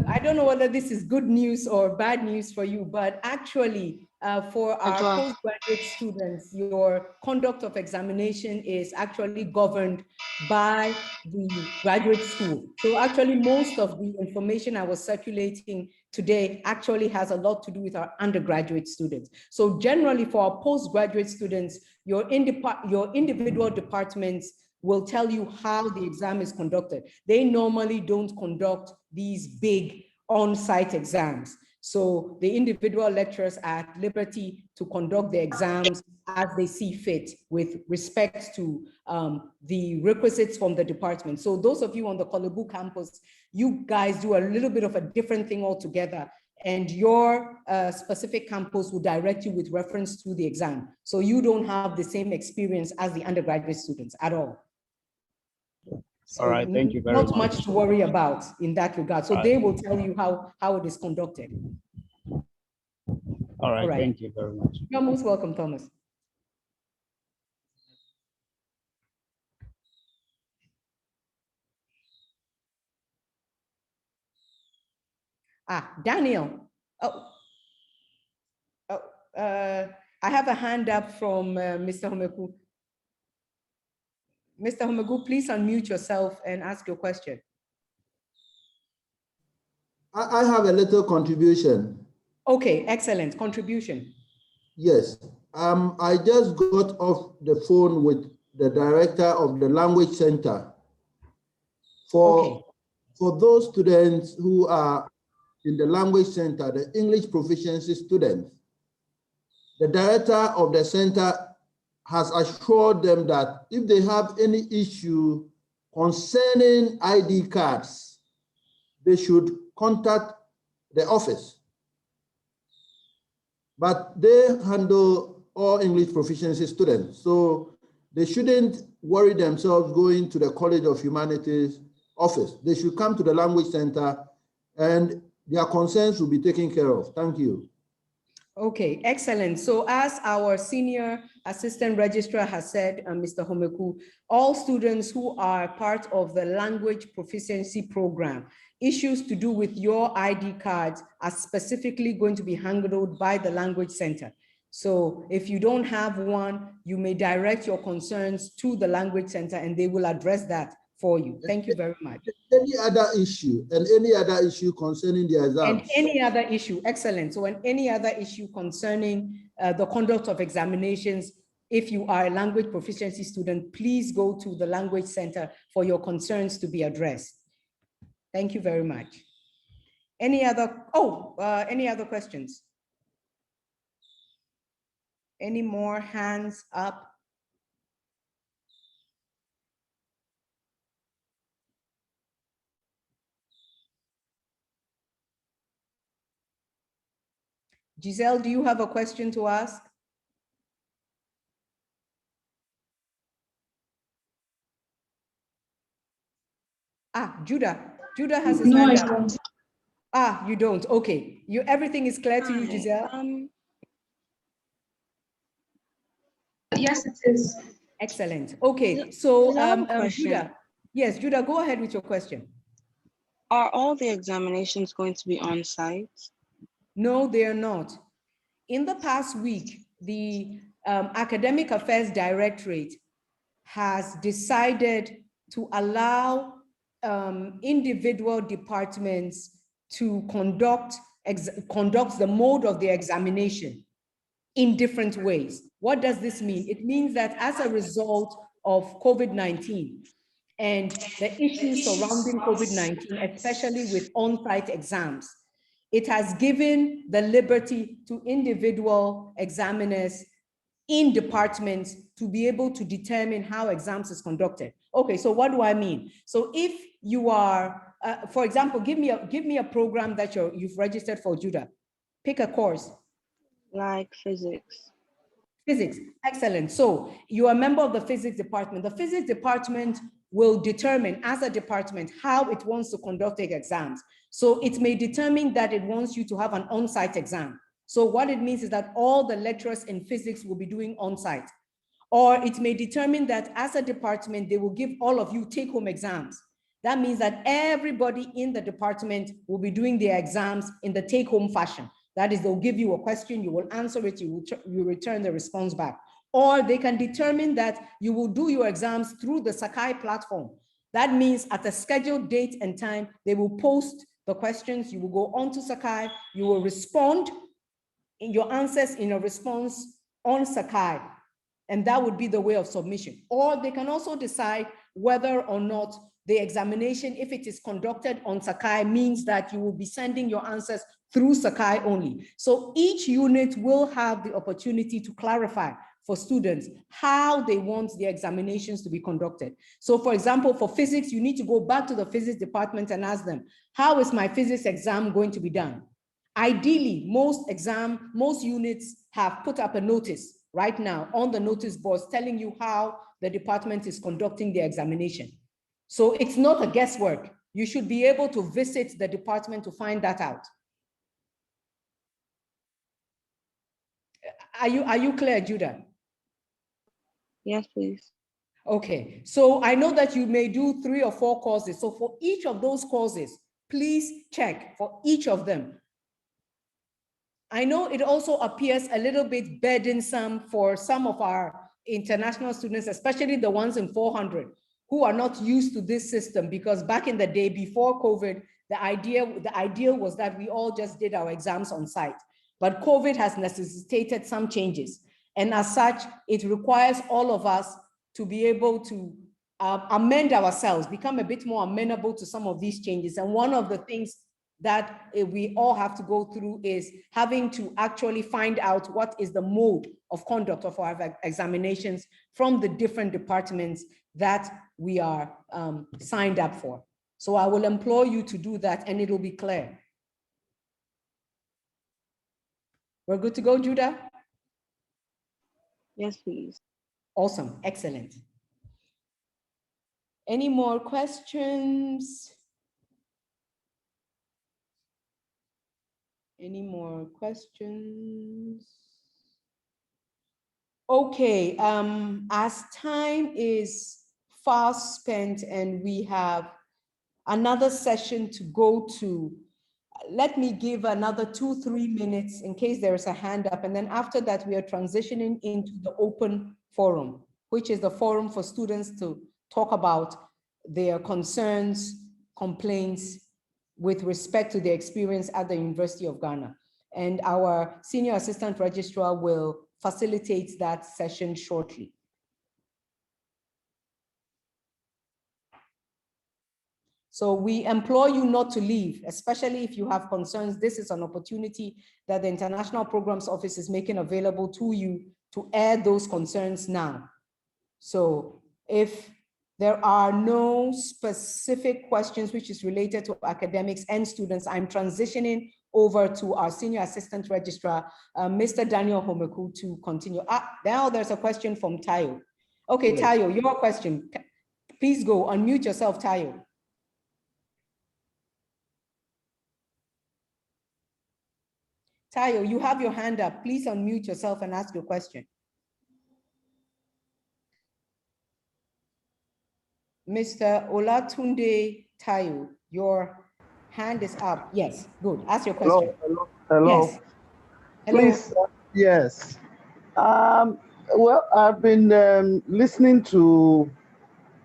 I don't know whether this is good news or bad news for you, but actually for our postgraduate students, your conduct of examination is actually governed by the graduate school. So actually most of the information I was circulating today actually has a lot to do with our undergraduate students. So generally for our postgraduate students, your individual departments will tell you how the exam is conducted. They normally don't conduct these big on-site exams. So the individual lecturers are at liberty to conduct the exams as they see fit with respect to the requisites from the department. So those of you on the Kolebu campus, you guys do a little bit of a different thing altogether, and your specific campus will direct you with reference to the exam. So you don't have the same experience as the undergraduate students at all. So all right, thank you very much. Not much to worry about in that regard. So they will tell you how it is conducted. All right, thank you very much. You're most welcome, Thomas. Daniel. I have a hand up from Mr. Homeku. Mr. Homeku, please unmute yourself and ask your question. I have a little contribution. Okay, excellent contribution. Yes, I just got off the phone with the director of the Language Center. For those students who are in the Language Center, the English proficiency students, the director of the center has assured them that if they have any issue concerning ID cards, they should contact the office. But they handle all English proficiency students, so they shouldn't worry themselves going to the College of Humanities office. They should come to the Language Center and their concerns will be taken care of. Thank you. Okay, excellent. So as our senior assistant registrar has said, Mr. Homeku, all students who are part of the language proficiency program, issues to do with your ID cards are specifically going to be handled by the Language Center. So if you don't have one, you may direct your concerns to the Language Center and they will address that for you. Thank you very much. Any other issue concerning the exams? And any other issue, excellent. So and any other issue concerning the conduct of examinations, if you are a language proficiency student, please go to the Language Center for your concerns to be addressed. Thank you very much. Any other questions? Any more hands up? Giselle, do you have a question to ask? Judah has his hand up. Don't. You don't. Okay. Everything is clear to you, Giselle? Yes, it is. Excellent. Okay. So, I have a question. Judah. Yes, Judah, go ahead with your question. Are all the examinations going to be on site? No, they are not. In the past week, the Academic Affairs Directorate has decided to allow individual departments to conduct the mode of the examination in different ways. What does this mean? It means that as a result of COVID-19 and the issues surrounding COVID-19, especially with on-site exams, it has given the liberty to individual examiners in departments to be able to determine how exams is conducted. Okay, so what do I mean? So if you are, for example, give me a program that you've registered for, Judah. Pick a course. Like physics. Physics, excellent. So you are a member of the physics department. The physics department will determine as a department how it wants to conduct the exams. So it may determine that it wants you to have an on-site exam. So what it means is that all the lecturers in physics will be doing on-site. Or it may determine that as a department, they will give all of you take-home exams. That means that everybody in the department will be doing their exams in the take-home fashion. That is, they'll give you a question, you will answer it, you return the response back. Or they can determine that you will do your exams through the Sakai platform. That means at a scheduled date and time, they will post the questions, you will go on to Sakai, you will respond in your answers in a response on Sakai, and that would be the way of submission. Or they can also decide whether or not the examination, if it is conducted on Sakai, means that you will be sending your answers through Sakai only. So each unit will have the opportunity to clarify for students how they want the examinations to be conducted. So for example, for physics, you need to go back to the physics department and ask them, how is my physics exam going to be done? Ideally, most units have put up a notice right now on the notice boards telling you how the department is conducting the examination. So it's not a guesswork. You should be able to visit the department to find that out. Are you clear, Judah? Yes, please. Okay, so I know that you may do 3 or 4 courses. So for each of those courses, please check for each of them. I know it also appears a little bit burdensome for some of our international students, especially the ones in 400 who are not used to this system, because back in the day before COVID, the ideal was that we all just did our exams on site. But COVID has necessitated some changes. And as such, it requires all of us to be able to amend ourselves, become a bit more amenable to some of these changes. And one of the things that we all have to go through is having to actually find out what is the mode of conduct of our examinations from the different departments that we are signed up for. So I will implore you to do that and it'll be clear. We're good to go, Judah? Yes, please. Awesome, excellent. Any more questions? Any more questions? Okay, as time is fast spent and we have another session to go to, let me give another 2-3 minutes in case there is a hand up. And then after that, we are transitioning into the open forum, which is the forum for students to talk about their concerns, complaints with respect to their experience at the University of Ghana. And our Senior Assistant Registrar will facilitate that session shortly. So we implore you not to leave, especially if you have concerns. This is an opportunity that the International Programs Office is making available to you to air those concerns now. So if there are no specific questions which is related to academics and students, I'm transitioning over to our Senior Assistant Registrar, Mr. Daniel Homeku, to continue. Now there's a question from Tayo. Okay, yes. Tayo, your question. Please go, unmute yourself, Tayo. Tayo, you have your hand up. Please unmute yourself and ask your question. Mr. Olatunde Tayo, your hand is up. Yes, good. Ask your question. Hello. Yes. Hello. Please, yes. Well, I've been listening to,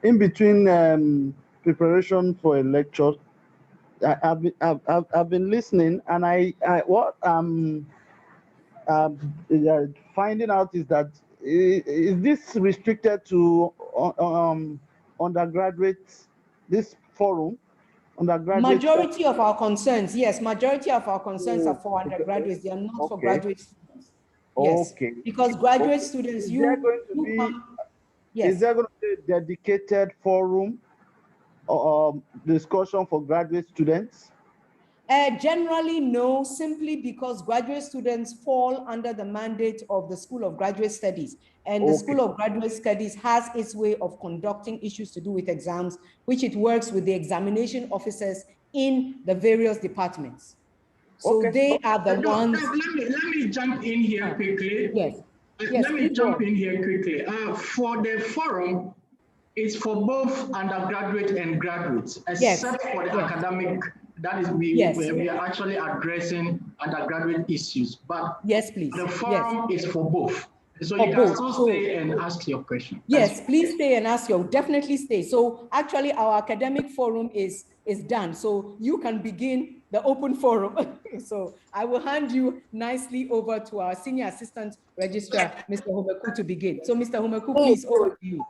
in between preparation for a lecture, I've been listening, and what I'm finding out is that is this restricted to undergraduates? This forum, undergraduate. Majority of our concerns, yes, majority of our concerns are for undergraduates. They are not for graduate students. Yes, okay. Because graduate students, is there going to be? Yes. Is there going to be a dedicated forum? Discussion for graduate students? Generally, no, simply because graduate students fall under the mandate of the School of Graduate Studies. And the School of Graduate Studies has its way of conducting issues to do with exams, which it works with the examination officers in the various departments. So they are the ones. Let me jump in here quickly. Yes. Yes, let me jump in here quickly. For the forum, it's for both undergraduate and graduates, except for the academic. That is, we are actually addressing undergraduate issues. But yes, please. The forum is for both. So for you can still stay and ask your question. Yes, please stay and ask your, definitely stay. So actually our academic forum is done. So you can begin the open forum. So I will hand you nicely over to our Senior Assistant Registrar, Mr. Homeku, to begin. So Mr. Homeku, please, over to you.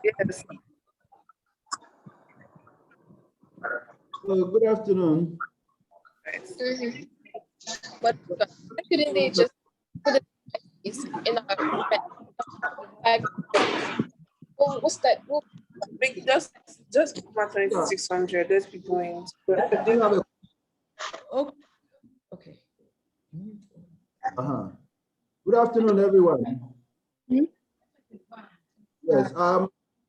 Yes. Good afternoon. But couldn't they just put it in our what's that? Just 600. Let's be going. Okay. Good afternoon, everyone. Yes.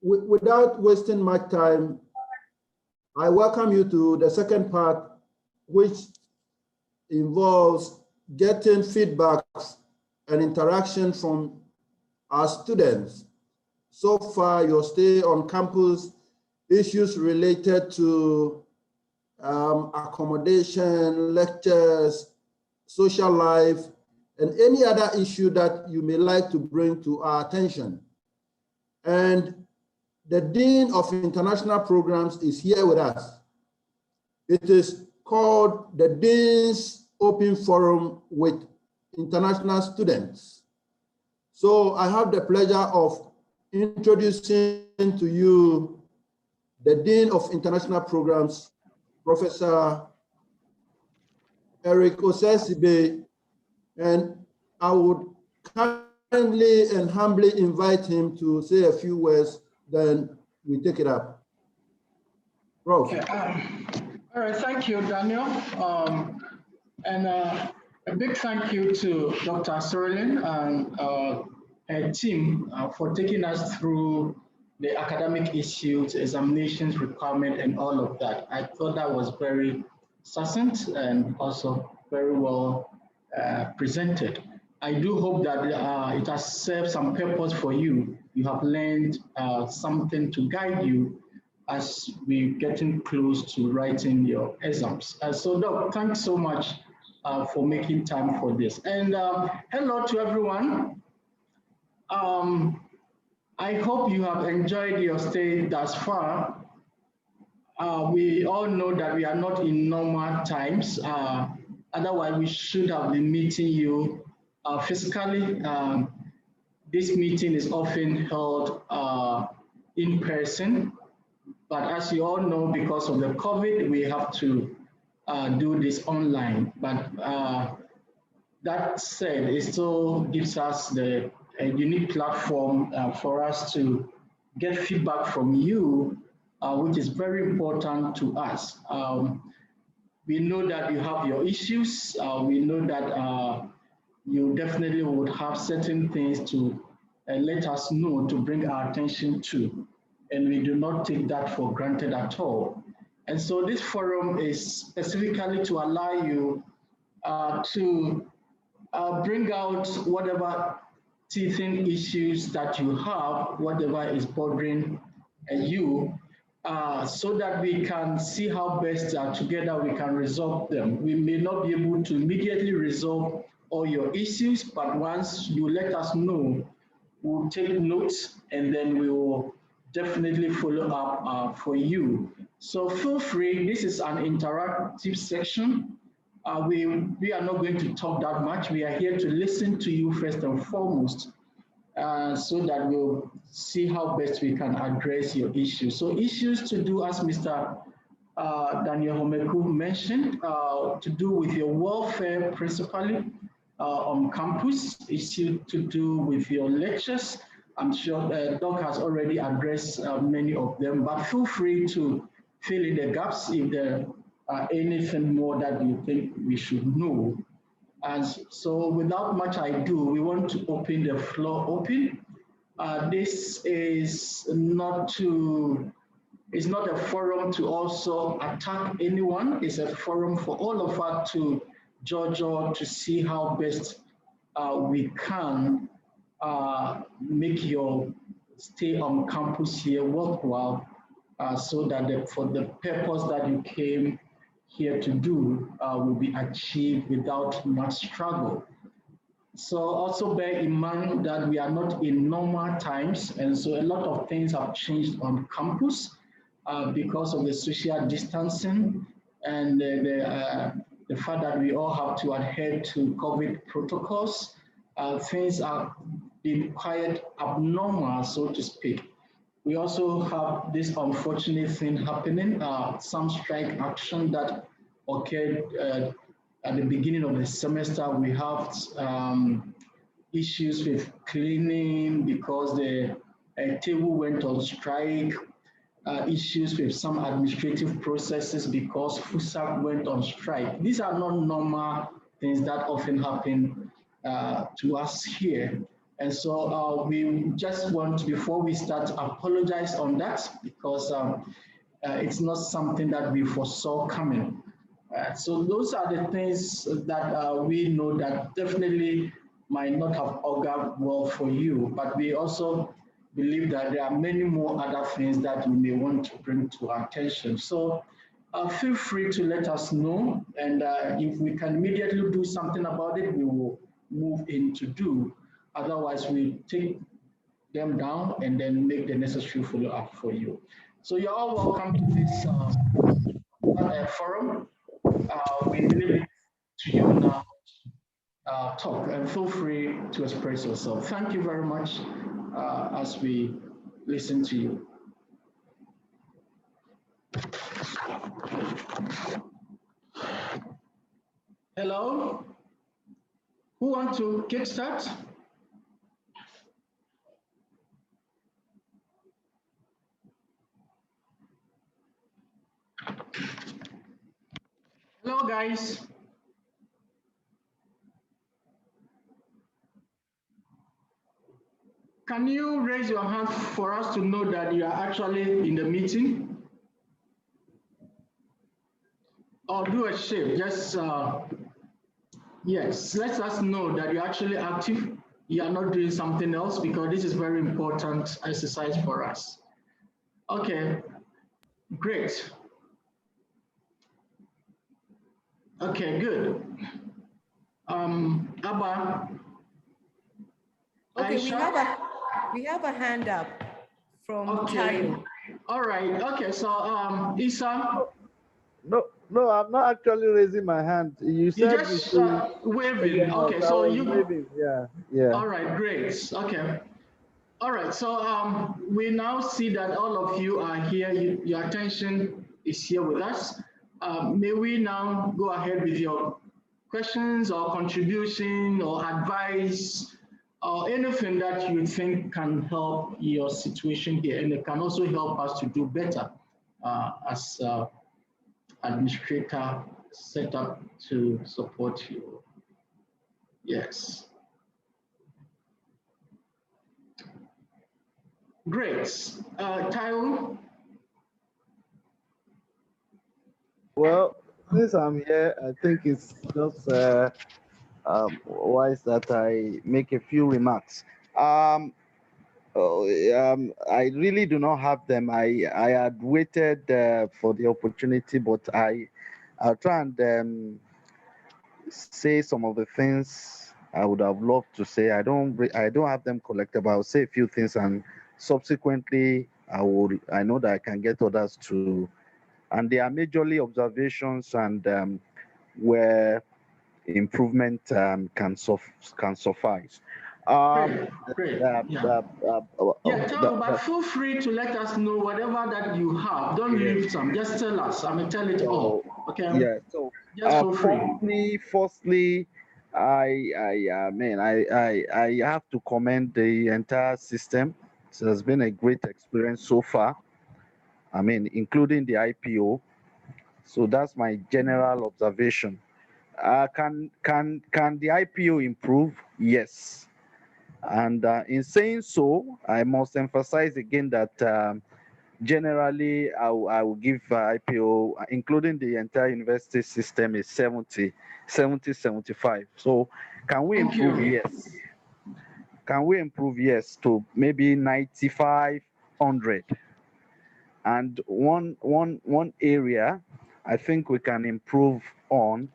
Without wasting much time, I welcome you to the second part, which involves getting feedbacks and interaction from our students. So far, your stay on campus, issues related to accommodation, lectures, social life, and any other issue that you may like to bring to our attention. And the Dean of International Programs is here with us. It is called the Dean's Open Forum with International Students. So I have the pleasure of introducing to you the Dean of International Programs, Professor Eric Osesibe, and I would kindly and humbly invite him to say a few words, then we take it up. Prof. Okay, all right, thank you, Daniel. And a big thank you to Dr. Sorlin and her team for taking us through the academic issues, examinations, requirement, and all of that. I thought that was very succinct and also very well presented. I do hope that it has served some purpose for you. You have learned something to guide you as we're getting close to writing your exams. So Doc, thanks so much for making time for this. And hello to everyone. I hope you have enjoyed your stay thus far. We all know that we are not in normal times. Otherwise, we should have been meeting you physically. This meeting is often held in person. But as you all know, because of the COVID, we have to do this online. But that said, it still gives us a unique platform for us to get feedback from you, which is very important to us. We know that you have your issues. We know that you definitely would have certain things to let us know, to bring our attention to. And we do not take that for granted at all. And so this forum is specifically to allow you to bring out whatever teething issues that you have, whatever is bothering you, so that we can see how best together we can resolve them. We may not be able to immediately resolve all your issues, but once you let us know, we'll take notes and then we will definitely follow up for you. So feel free, this is an interactive section. We are not going to talk that much. We are here to listen to you first and foremost, so that we'll see how best we can address your issues. So issues to do, as Mr. Daniel Homeku mentioned, to do with your welfare principally on campus, issue to do with your lectures. I'm sure Doc has already addressed many of them, but feel free to fill in the gaps if there anything more that you think we should know. And so without much ado, we want to open the floor open. This is not a forum to also attack anyone. It's a forum for all of us to judge or to see how best we can make your stay on campus here worthwhile, so that for the purpose that you came here to do will be achieved without much struggle. So also bear in mind that we are not in normal times, and so a lot of things have changed on campus because of the social distancing and the fact that we all have to adhere to COVID protocols. Things are being quite abnormal, so to speak. We also have this unfortunate thing happening, some strike action that occurred at the beginning of the semester. We have issues with cleaning because the table went on strike, issues with some administrative processes because FUSAC went on strike. These are not normal things that often happen to us here. And so we just want to, before we start, apologize on that because it's not something that we foresaw coming. So those are the things that we know that definitely might not have augured well for you, but we also believe that there are many more other things that you may want to bring to our attention. So feel free to let us know, and if we can immediately do something about it, we will move in to do. Otherwise, we take them down and then make the necessary follow-up for you. So you're all welcome to this forum. We leave it to you now. Talk and feel free to express yourself. Thank you very much as we listen to you. Hello? Who want to kickstart? Hello, guys. Can you raise your hand for us to know that you are actually in the meeting? Or do a share, just, yes, let us know that you're actually active. You are not doing something else, because this is very important exercise for us. Okay, great. Okay, good. Abba. Okay, Aisha? we have a hand up from Okay. Tayo. All right. Okay. So, Isa. No, I'm not actually raising my hand. You said You we just should. waving. Yes, Okay. I So was you. waving. Yeah. All right. Great. Okay. All right. So we now see that all of you are here. Your attention is here with us. May we now go ahead with your questions or contribution or advice or anything that you think can help your situation here, and it can also help us to do better as administrator set up to support you. Yes. Great. Tayo? Well, since I'm here, I think it's just wise that I make a few remarks. I really do not have them. I had waited for the opportunity, but I'll try and say some of the things I would have loved to say. I don't have them collected, but I'll say a few things, and subsequently I know that I can get others to, and they are majorly observations and where improvement can suffice. Um, Great. uh, Yeah. uh, uh, uh, Yeah, tell me, but the, feel free to let us know whatever that you have. Don't yeah. leave some. Just tell us. I mean, tell it So all. Okay. yeah. So Just feel free. firstly, I have to commend the entire system. It has been a great experience so far. I mean, including the IPO. So that's my general observation. Can the IPO improve? Yes. And in saying so, I must emphasize again that generally I will give IPO, including the entire university system, is 70, 75. So can we Thank improve? you. Yes. Can we improve? Yes, to maybe 95, 100. And one area I think we can improve on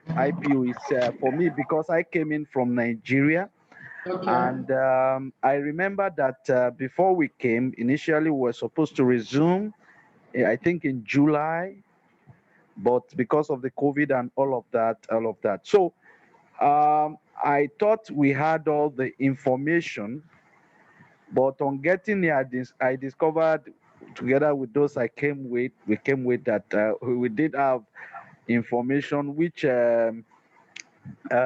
IPO is for me, because I came in from Nigeria. Okay. And I remember that before we came, initially we were supposed to resume, I think in July, but because of the COVID and all of that. So I thought we had all the information, but on getting here, I discovered, together with those we came with that we did have information which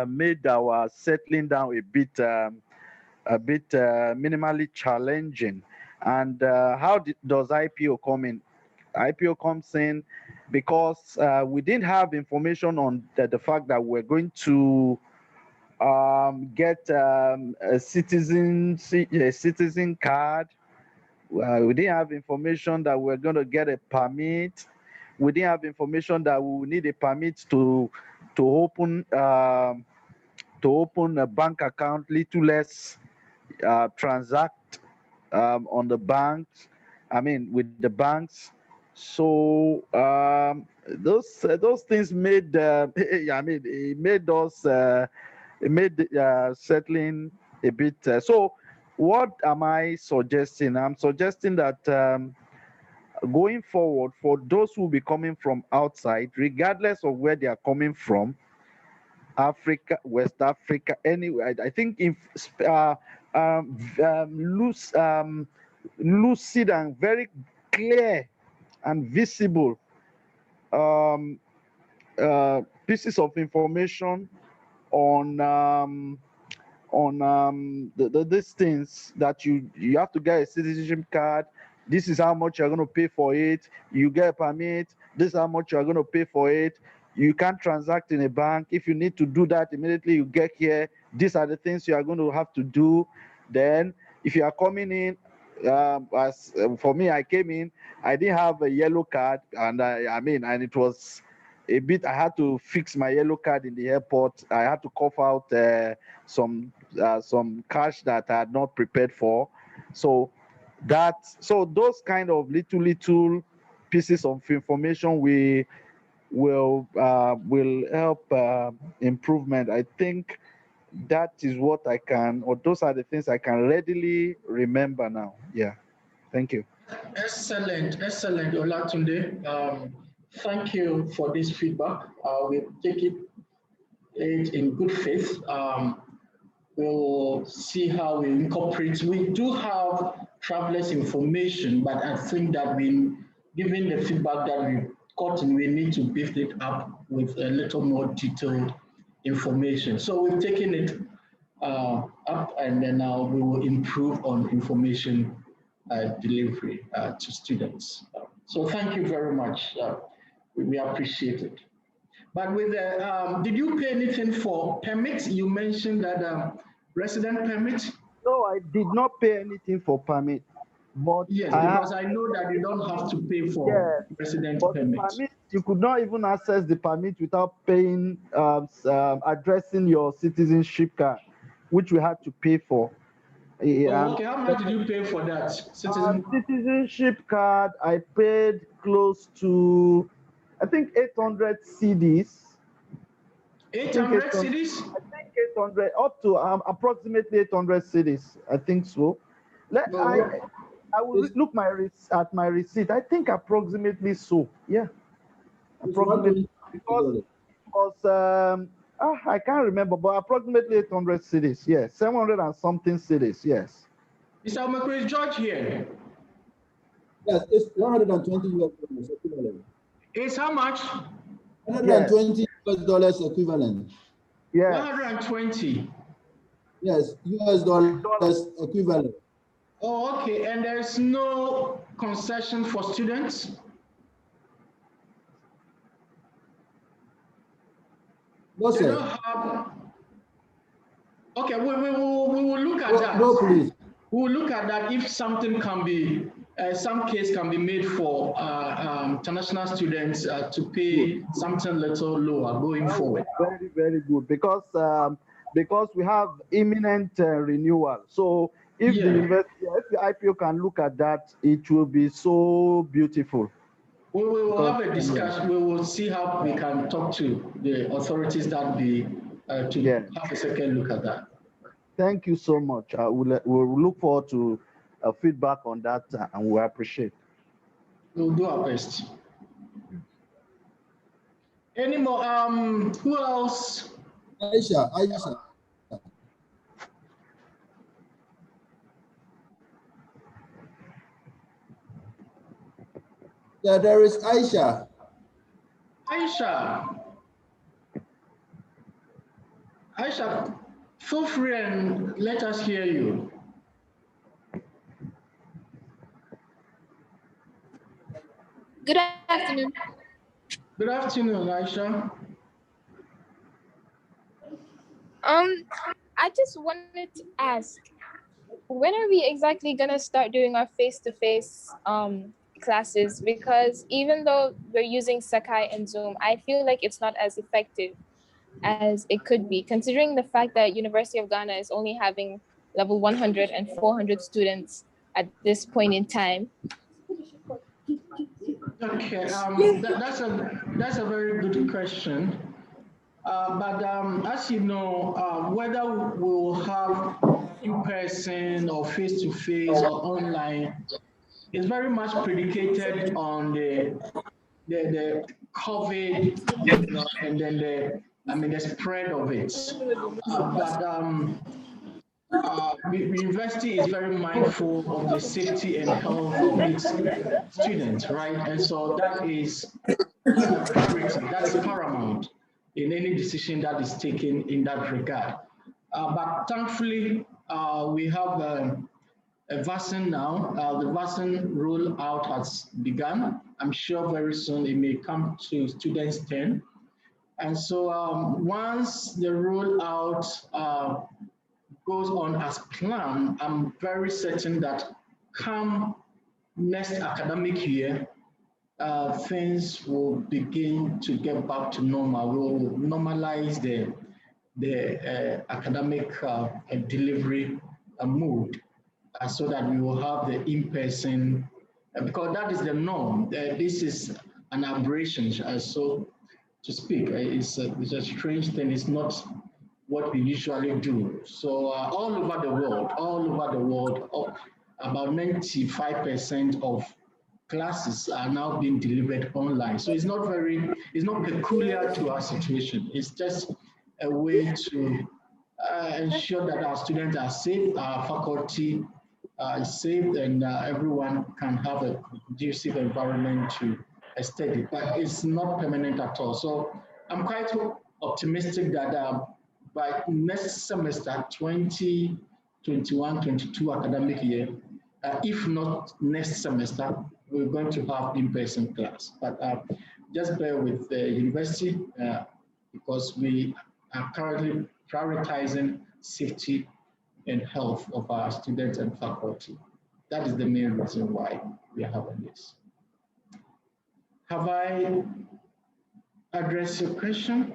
made our settling down a bit minimally challenging. And how does IPO come in? IPO comes in because we didn't have information on the fact that we're going to get a citizen card. We didn't have information that we're going to get a permit. We didn't have information that we will need a permit to open a bank account, little less transact on the banks. I mean, with the banks. So those things made. I mean, it made settling a bit. So, what am I suggesting? I'm suggesting that going forward, for those who will be coming from outside, regardless of where they are coming from, Africa, West Africa, anyway, I think if loose, lucid and very clear and visible pieces of information on these things that you have to get a citizenship card. This is how much you're going to pay for it. You get a permit. This is how much you're going to pay for it. You can't transact in a bank. If you need to do that immediately, you get here. These are the things you are going to have to do. Then, if you are coming in, for me, I came in. I didn't have a yellow card, and and it was a bit. I had to fix my yellow card in the airport. I had to cough out some cash that I had not prepared for. So those kind of little pieces of information will help improvement. I think that is what I can, or those are the things I can readily remember now. Yeah, thank you. Excellent, Olatunde. Thank you for this feedback. We take it in good faith. We'll see how we incorporate. We do have travelers information, but I think that given the feedback that we've gotten, we need to beef it up with a little more detailed information. So we've taken it up, and then now we will improve on information delivery to students. So thank you very much. We appreciate it. But with the, did you pay anything for permits? You mentioned that resident permit? No, I did not pay anything for permit. But yes, because I know that you don't have to pay for resident permit. You could not even access the permit without paying, addressing your citizenship card, which we had to pay for. Okay, how much did you pay for that? Citizenship card, I paid close to, I think 800 CDs. 800 CDs? I think 800, up to approximately 800 CDs. I think so. I will look at my receipt. I think approximately so. Yeah. Approximately. Because I can't remember, but approximately 800 CDs. Yes. 700 and something CDs. Yes. Mr. McCray, George here. Yes, it's 120 US dollars equivalent. It's how much? 120 US dollars equivalent. Yes. 120. Yes, US dollars equivalent. Oh, okay. And there's no concession for students? No, they sir. don't have. Okay, we will look at that. No, please. We will look at that if something can be, some case can be made for international students to pay something little lower going forward. Very, very good, because we have imminent renewal. So if the university, if the IPO can look at that, it will be so beautiful. We will have a discussion. We will see how we can talk to the authorities that have a second look at that. Thank you so much. We'll look forward to feedback on that, and we appreciate. We'll do our best. Any more? Who else? Aisha. Yeah, there is Aisha. Aisha, feel free and let us hear you. Good afternoon. Good afternoon, Aisha. I just wanted to ask, when are we exactly gonna start doing our face-to-face classes? Because even though we're using Sakai and Zoom, I feel like it's not as effective as it could be, considering the fact that University of Ghana is only having level 100 and 400 students at this point in time. Okay, that's a very good question. But as you know, whether we will have in person or face-to-face or online is very much predicated on the COVID, and then the spread of it. The university is very mindful of the safety and health of its students, right? And so that is priority, that's paramount. in any decision that is taken in that regard. But thankfully, we have a vaccine now. The vaccine rollout has begun. I'm sure very soon it may come to students' turn. And so once the rollout goes on as planned, I'm very certain that come next academic year, things will begin to get back to normal. We'll normalize the academic delivery mode so that we will have the in-person, because that is the norm. This is an aberration, so to speak. It's a strange thing. It's not what we usually do. So all over the world, about 95% of classes are now being delivered online. So it's not peculiar to our situation. It's just a way to ensure that our students are safe, our faculty is safe, and everyone can have a conducive environment to study. But it's not permanent at all. So I'm quite optimistic that by next semester, 2021-22 academic year, if not next semester, we're going to have in-person class. But just bear with the university because we are currently prioritizing safety and health of our students and faculty. That is the main reason why we are having this. Have I addressed your question?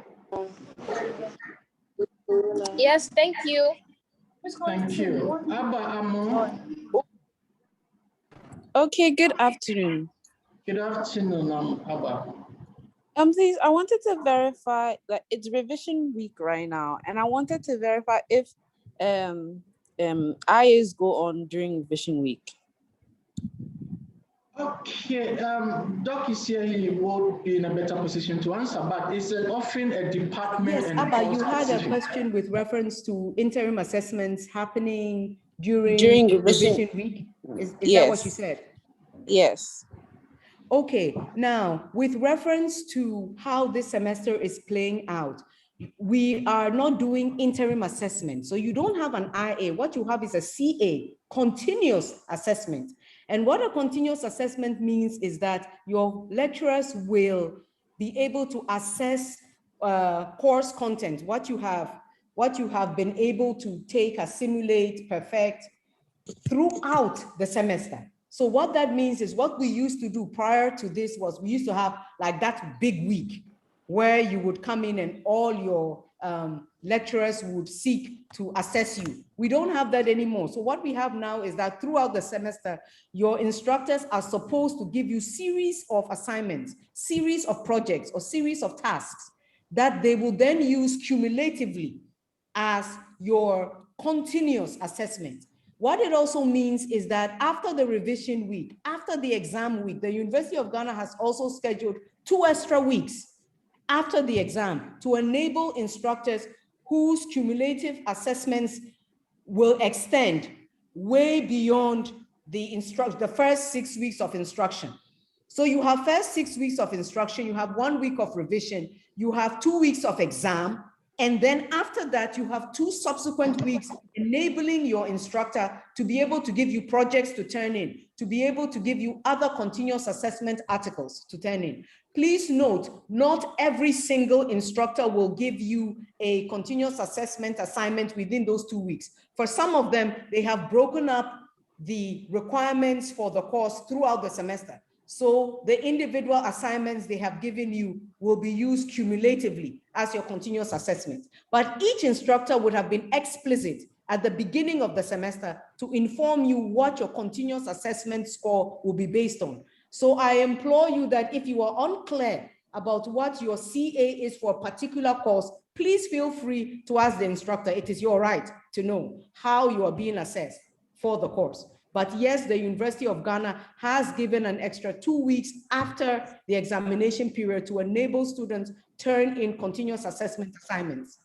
Yes, thank you. Thank you. Abba Amo. Okay, good afternoon. Good afternoon, Abba. Please, I wanted to verify, like, it's revision week right now, and I wanted to verify if IAs go on during revision week. Okay, Doc is here. He will be in a better position to answer, but it's often a department. Yes, and Abba, you had a question with reference to interim assessments happening during revision week. Is that what you said? Yes. Okay, now with reference to how this semester is playing out, we are not doing interim assessment. So you don't have an IA. What you have is a CA, continuous assessment. And what a continuous assessment means is that your lecturers will be able to assess course content, what you have been able to take, assimilate, perfect throughout the semester. So what that means is what we used to do prior to this was we used to have like that big week where you would come in and all your lecturers would seek to assess you. We don't have that anymore. So what we have now is that throughout the semester, your instructors are supposed to give you series of assignments, series of projects, or series of tasks that they will then use cumulatively as your continuous assessment. What it also means is that after the revision week, after the exam week, the University of Ghana has also scheduled 2 extra weeks after the exam to enable instructors whose cumulative assessments will extend way beyond the first 6 weeks of instruction. So you have first 6 weeks of instruction, you have 1 week of revision, you have 2 weeks of exam, and then after that, you have 2 subsequent weeks enabling your instructor to be able to give you projects to turn in, to be able to give you other continuous assessment articles to turn in. Please note, not every single instructor will give you a continuous assessment assignment within those 2 weeks. For some of them, they have broken up the requirements for the course throughout the semester. So the individual assignments they have given you will be used cumulatively as your continuous assessment. But each instructor would have been explicit at the beginning of the semester to inform you what your continuous assessment score will be based on. So I implore you that if you are unclear about what your CA is for a particular course, please feel free to ask the instructor. It is your right to know how you are being assessed for the course. But yes, the University of Ghana has given an extra 2 weeks after the examination period to enable students turn in continuous assessment assignments.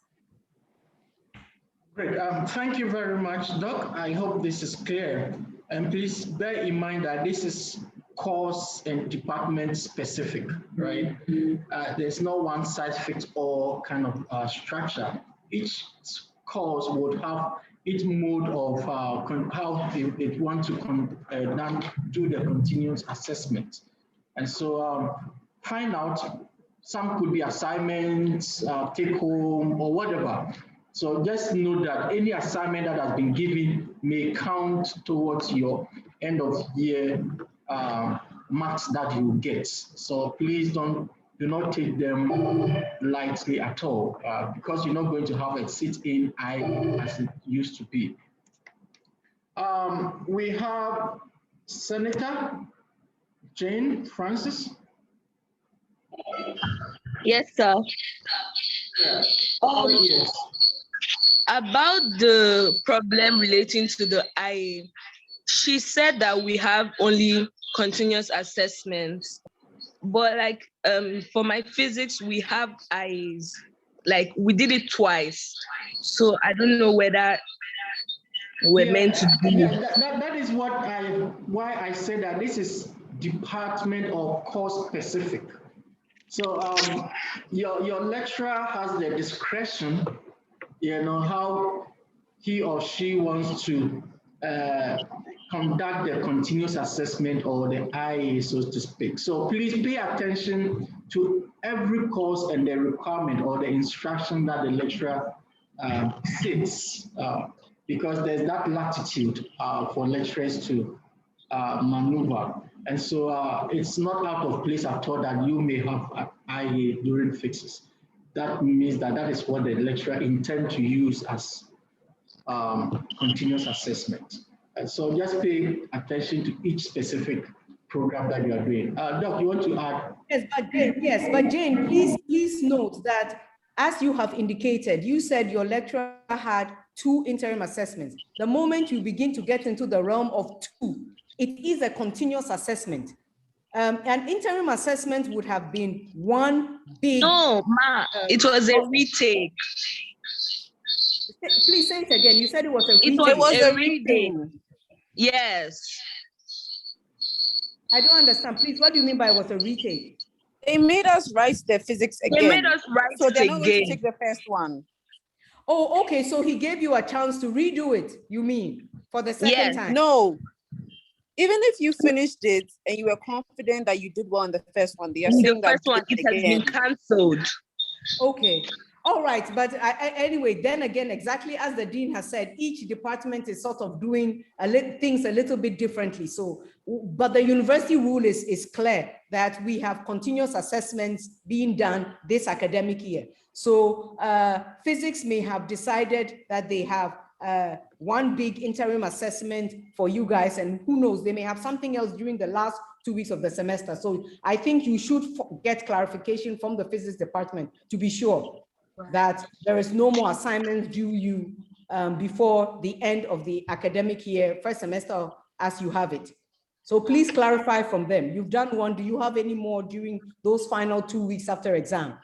Great, thank you very much, Doc. I hope this is clear. And please bear in mind that this is course and department specific, right? There's no one size fits all kind of structure. Each course would have its mode of how they want to do the continuous assessment. And so find out, some could be assignments, take home or whatever. So just know that any assignment that has been given may count towards your end of year marks that you get. So please do not take them lightly at all, because you're not going to have a sit-in eye as it used to be. We have Senator Jane Francis. Yes, sir. Yeah. Yes. About the problem relating to the IA, she said that we have only continuous assessments, but like for my physics, we have IAs. Like we did it twice, so I don't know whether we're meant to do. Yeah, that is why I said that this is department or course specific. So your lecturer has the discretion, how he or she wants to conduct the continuous assessment or the IA, so to speak. So please pay attention to every course and the requirement or the instruction that the lecturer sets, because there's that latitude for lecturers to maneuver. And so it's not out of place at all that you may have an IA during fixes. That means that is what the lecturer intends to use as continuous assessment. And so just pay attention to each specific program that you are doing. Doc, you want to add? Yes, but Jane, please note that as you have indicated, you said your lecturer had 2 interim assessments. The moment you begin to get into the realm of 2, it is a continuous assessment. An interim assessment would have been one big... No, Ma, it was a retake. Please say it again. You said it was a retake. It was a retake. Yes. I don't understand. Please, what do you mean by it was a retake? They made us write the physics again. They made us write so they're it not again. going to take the first one. Oh, okay. So he gave you a chance to redo it, you mean, for the second time? No. Even if you finished it and you were confident that you did well in the first one, they are saying that first one, it has been cancelled. Okay. All right. But anyway, then again, exactly as the dean has said, each department is sort of doing things a little bit differently. So, but the university rule is clear that we have continuous assessments being done this academic year. So physics may have decided that they have one big interim assessment for you guys, and who knows, they may have something else during the last 2 weeks of the semester. So I think you should get clarification from the physics department to be sure that there is no more assignments due you before the end of the academic year, first semester as you have it. So please clarify from them. You've done one. Do you have any more during those final 2 weeks after exam?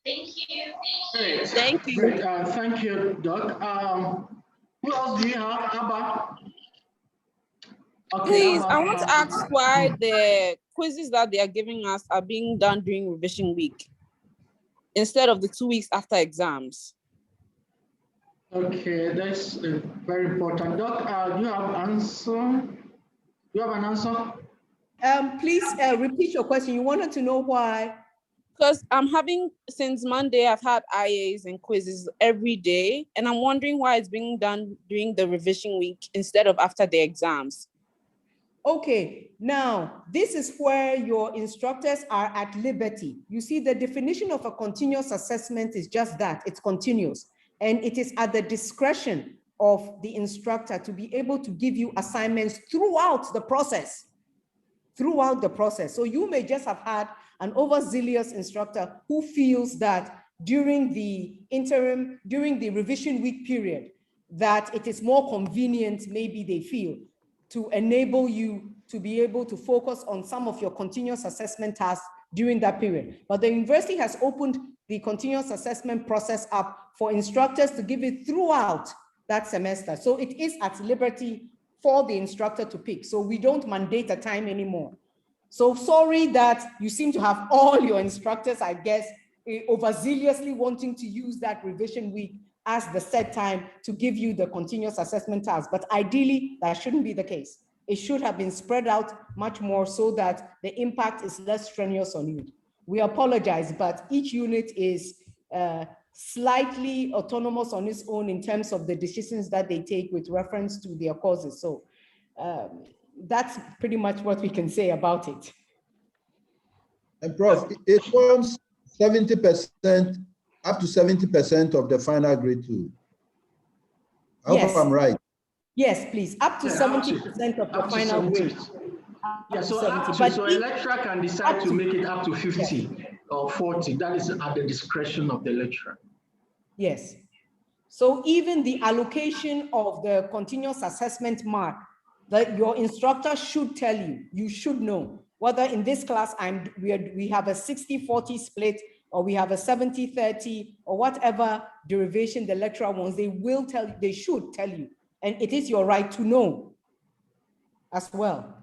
Thank you. Great. Thank you. Great. Thank you, Doc. Who else do you have? Abba? Okay, Please, Abba, I want to ask why the quizzes that they are giving us are being done during revision week instead of the 2 weeks after exams. Okay, that's very important. Doc, do you have an answer? Do you have an answer? Please repeat your question. You wanted to know why? Because I'm having, since Monday, I've had IAs and quizzes every day, and I'm wondering why it's being done during the revision week instead of after the exams. Okay, now this is where your instructors are at liberty. You see, the definition of a continuous assessment is just that, it's continuous. And it is at the discretion of the instructor to be able to give you assignments throughout the process. So you may just have had an overzealous instructor who feels that during the revision week period, that it is more convenient, maybe they feel, to enable you to be able to focus on some of your continuous assessment tasks during that period. But the university has opened the continuous assessment process up for instructors to give it throughout that semester. So it is at liberty for the instructor to pick. So we don't mandate a time anymore. So sorry that you seem to have all your instructors, I guess, overzealously wanting to use that revision week as the set time to give you the continuous assessment task. But ideally, that shouldn't be the case. It should have been spread out much more so that the impact is less strenuous on you. We apologize, but each unit is slightly autonomous on its own in terms of the decisions that they take with reference to their causes. So that's pretty much what we can say about it. And Prof, it forms 70%, up to 70% of the final grade too. I hope I'm right. Yes, please, up to 70% of the final grade. Yeah, so a lecturer can decide to make it up to 50 or 40. That is at the discretion of the lecturer. Yes. So even the allocation of the continuous assessment mark, that your instructor should tell you, you should know whether in this class we have a 60-40 split or we have a 70-30 or whatever derivation the lecturer wants. They will tell you, they should tell you, and it is your right to know as well.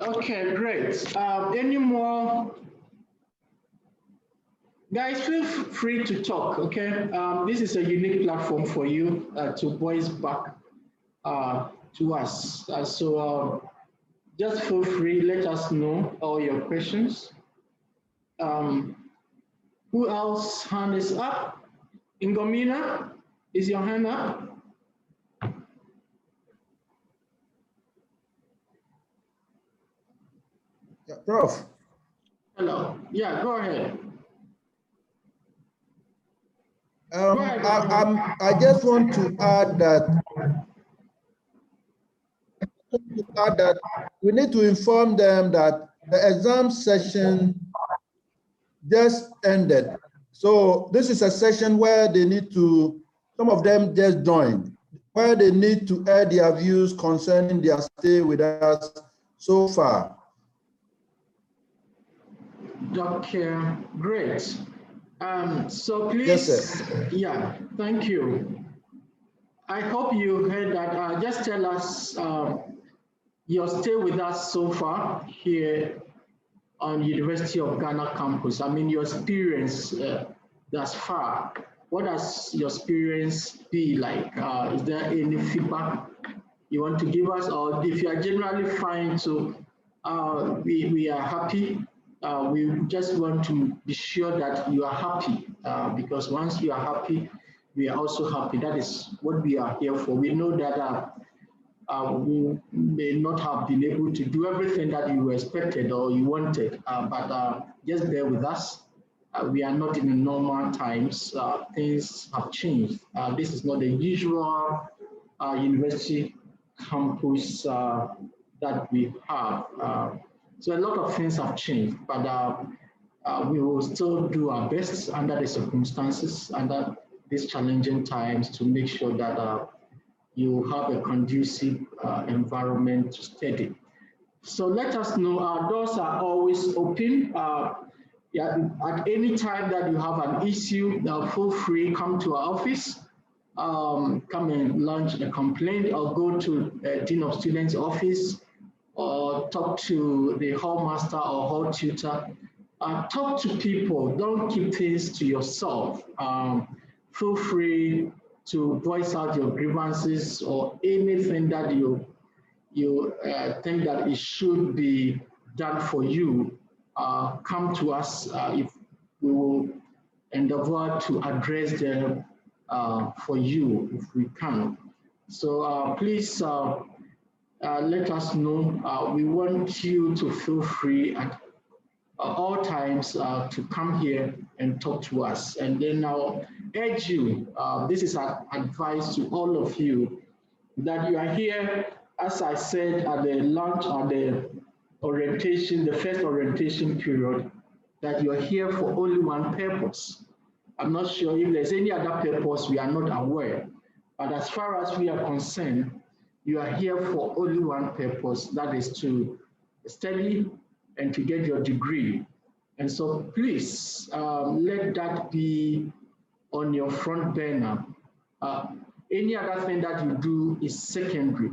Okay, great. Any more? Guys, feel free to talk, okay? This is a unique platform for you to voice back to us. So just feel free, let us know all your questions. Who else hand is up? Ingomina, is your hand up? Yeah, Prof. Hello, yeah, go ahead. I just want to add that we need to inform them that the exam session just ended. So this is a session where they need to, some of them just joined, where they need to add their views concerning their stay with us so far. Okay, great. So please, yes, yeah, thank you. I hope you heard that. Just tell us your stay with us so far here on University of Ghana campus. I mean, your experience thus far. What has your experience be like? Is there any feedback you want to give us? Or if you are generally fine, so we are happy. We just want to be sure that you are happy, because once you are happy, we are also happy. That is what we are here for. We know that we may not have been able to do everything that you expected or you wanted, but just bear with us. We are not in the normal times. Things have changed. This is not the usual university campus that we have. So a lot of things have changed, but we will still do our best under the circumstances, under these challenging times, to make sure that you have a conducive environment to study. So let us know. Our doors are always open. Yeah, at any time that you have an issue, feel free, come to our office, come and launch a complaint, or go to Dean of Students' office, or talk to the hall master or hall tutor. Talk to people, don't keep things to yourself. Feel free to voice out your grievances or anything that you think that it should be done for you. Come to us. If we will endeavor to address them for you if we can. So please let us know. We want you to feel free at all times to come here and talk to us. And then I'll urge you, this is an advice to all of you, that you are here, as I said at the launch of the orientation, the first orientation period, that you are here for only one purpose. I'm not sure if there's any other purpose, we are not aware. But as far as we are concerned, you are here for only one purpose, that is to study and to get your degree. And so please let that be on your front burner. Any other thing that you do is secondary.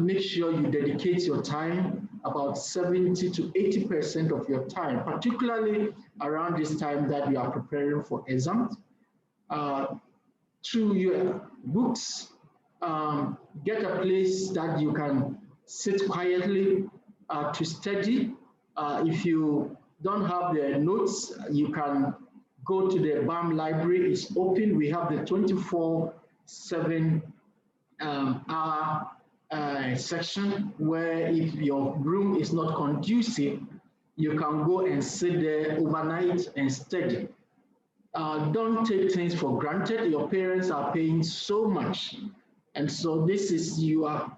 Make sure you dedicate your time, about 70 to 80% of your time, particularly around this time that you are preparing for exams, through your books. Get a place that you can sit quietly to study. If you don't have the notes, you can go to the BAM library. It's open. We have the 24/7 hour section where if your room is not conducive, you can go and sit there overnight and study. Don't take things for granted. Your parents are paying so much. And so this is, you are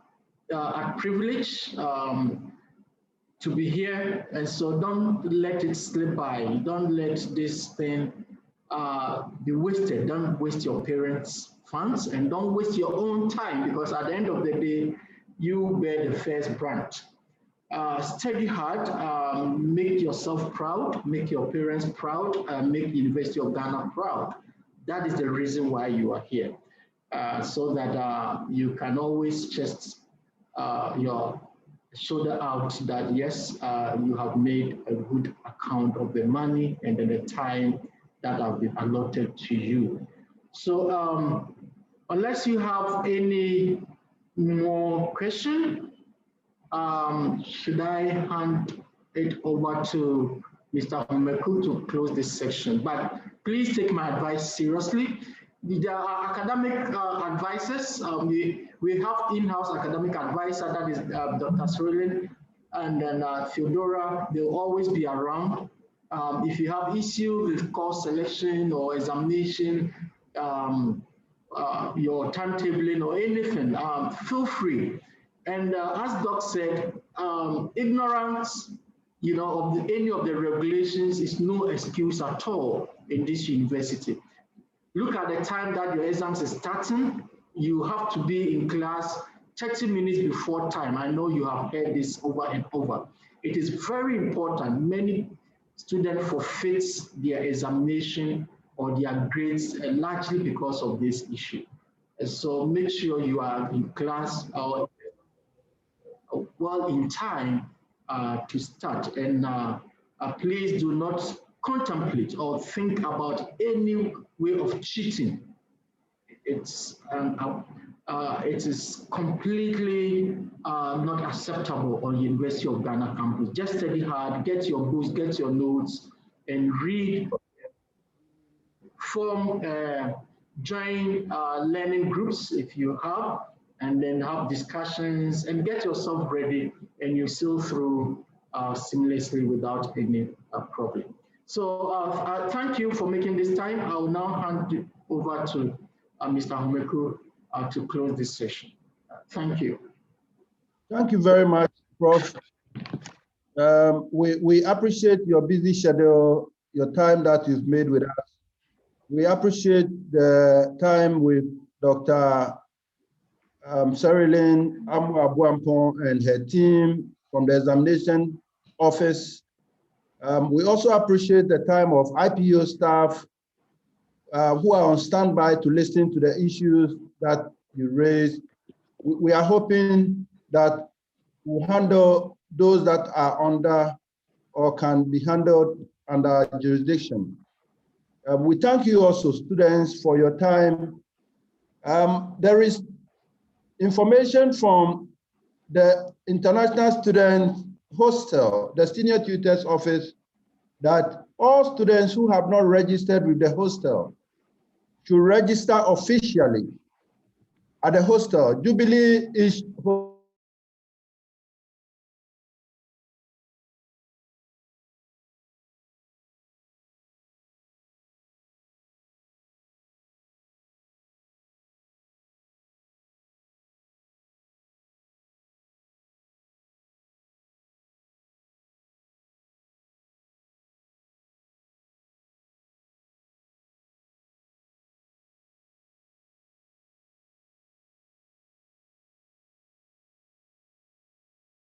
a privilege to be here. And so don't let it slip by. Don't let this thing be wasted. Don't waste your parents' funds and don't waste your own time, because at the end of the day, you bear the first brunt. Study hard, make yourself proud, make your parents proud, make the University of Ghana proud. That is the reason why you are here, so that you can always just your shoulder out that yes, you have made a good account of the money and then the time that have been allotted to you. So unless you have any more questions, should I hand it over to Mr. Homeku to close this section? But please take my advice seriously. There are academic advisors. We have in-house academic advisor, that is Dr. Srilin, and then Theodora. They'll always be around. If you have issues with course selection or examination, your timetabling or anything, feel free. And as Doc said, ignorance, of any of the regulations is no excuse at all in this university. Look at the time that your exams is starting. You have to be in class 30 minutes before time. I know you have heard this over and over. It is very important. Many students forfeit their examination or their grades largely because of this issue. And so make sure you are in class well in time to start. And please do not contemplate or think about any way of cheating. It is completely not acceptable on University of Ghana campus. Just study hard, get your books, get your notes, and read, form, join learning groups if you have, and then have discussions and get yourself ready, and you sail through seamlessly without any problem. So thank you for making this time. I will now hand it over to Mr. Homeku to close this session. Thank you. Thank you very much, Prof. We appreciate your busy schedule, your time that you've made with us. We appreciate the time with Dr. Sarilyn Amu-Abuampong and her team from the examination office. We also appreciate the time of IPO staff who are on standby to listen to the issues that you raised. We are hoping that we'll handle those that are under or can be handled under jurisdiction. We thank you also, students, for your time. There is information from the International Student Hostel, the Senior Tutor's Office, that all students who have not registered with the hostel should register officially at the hostel. Jubilee is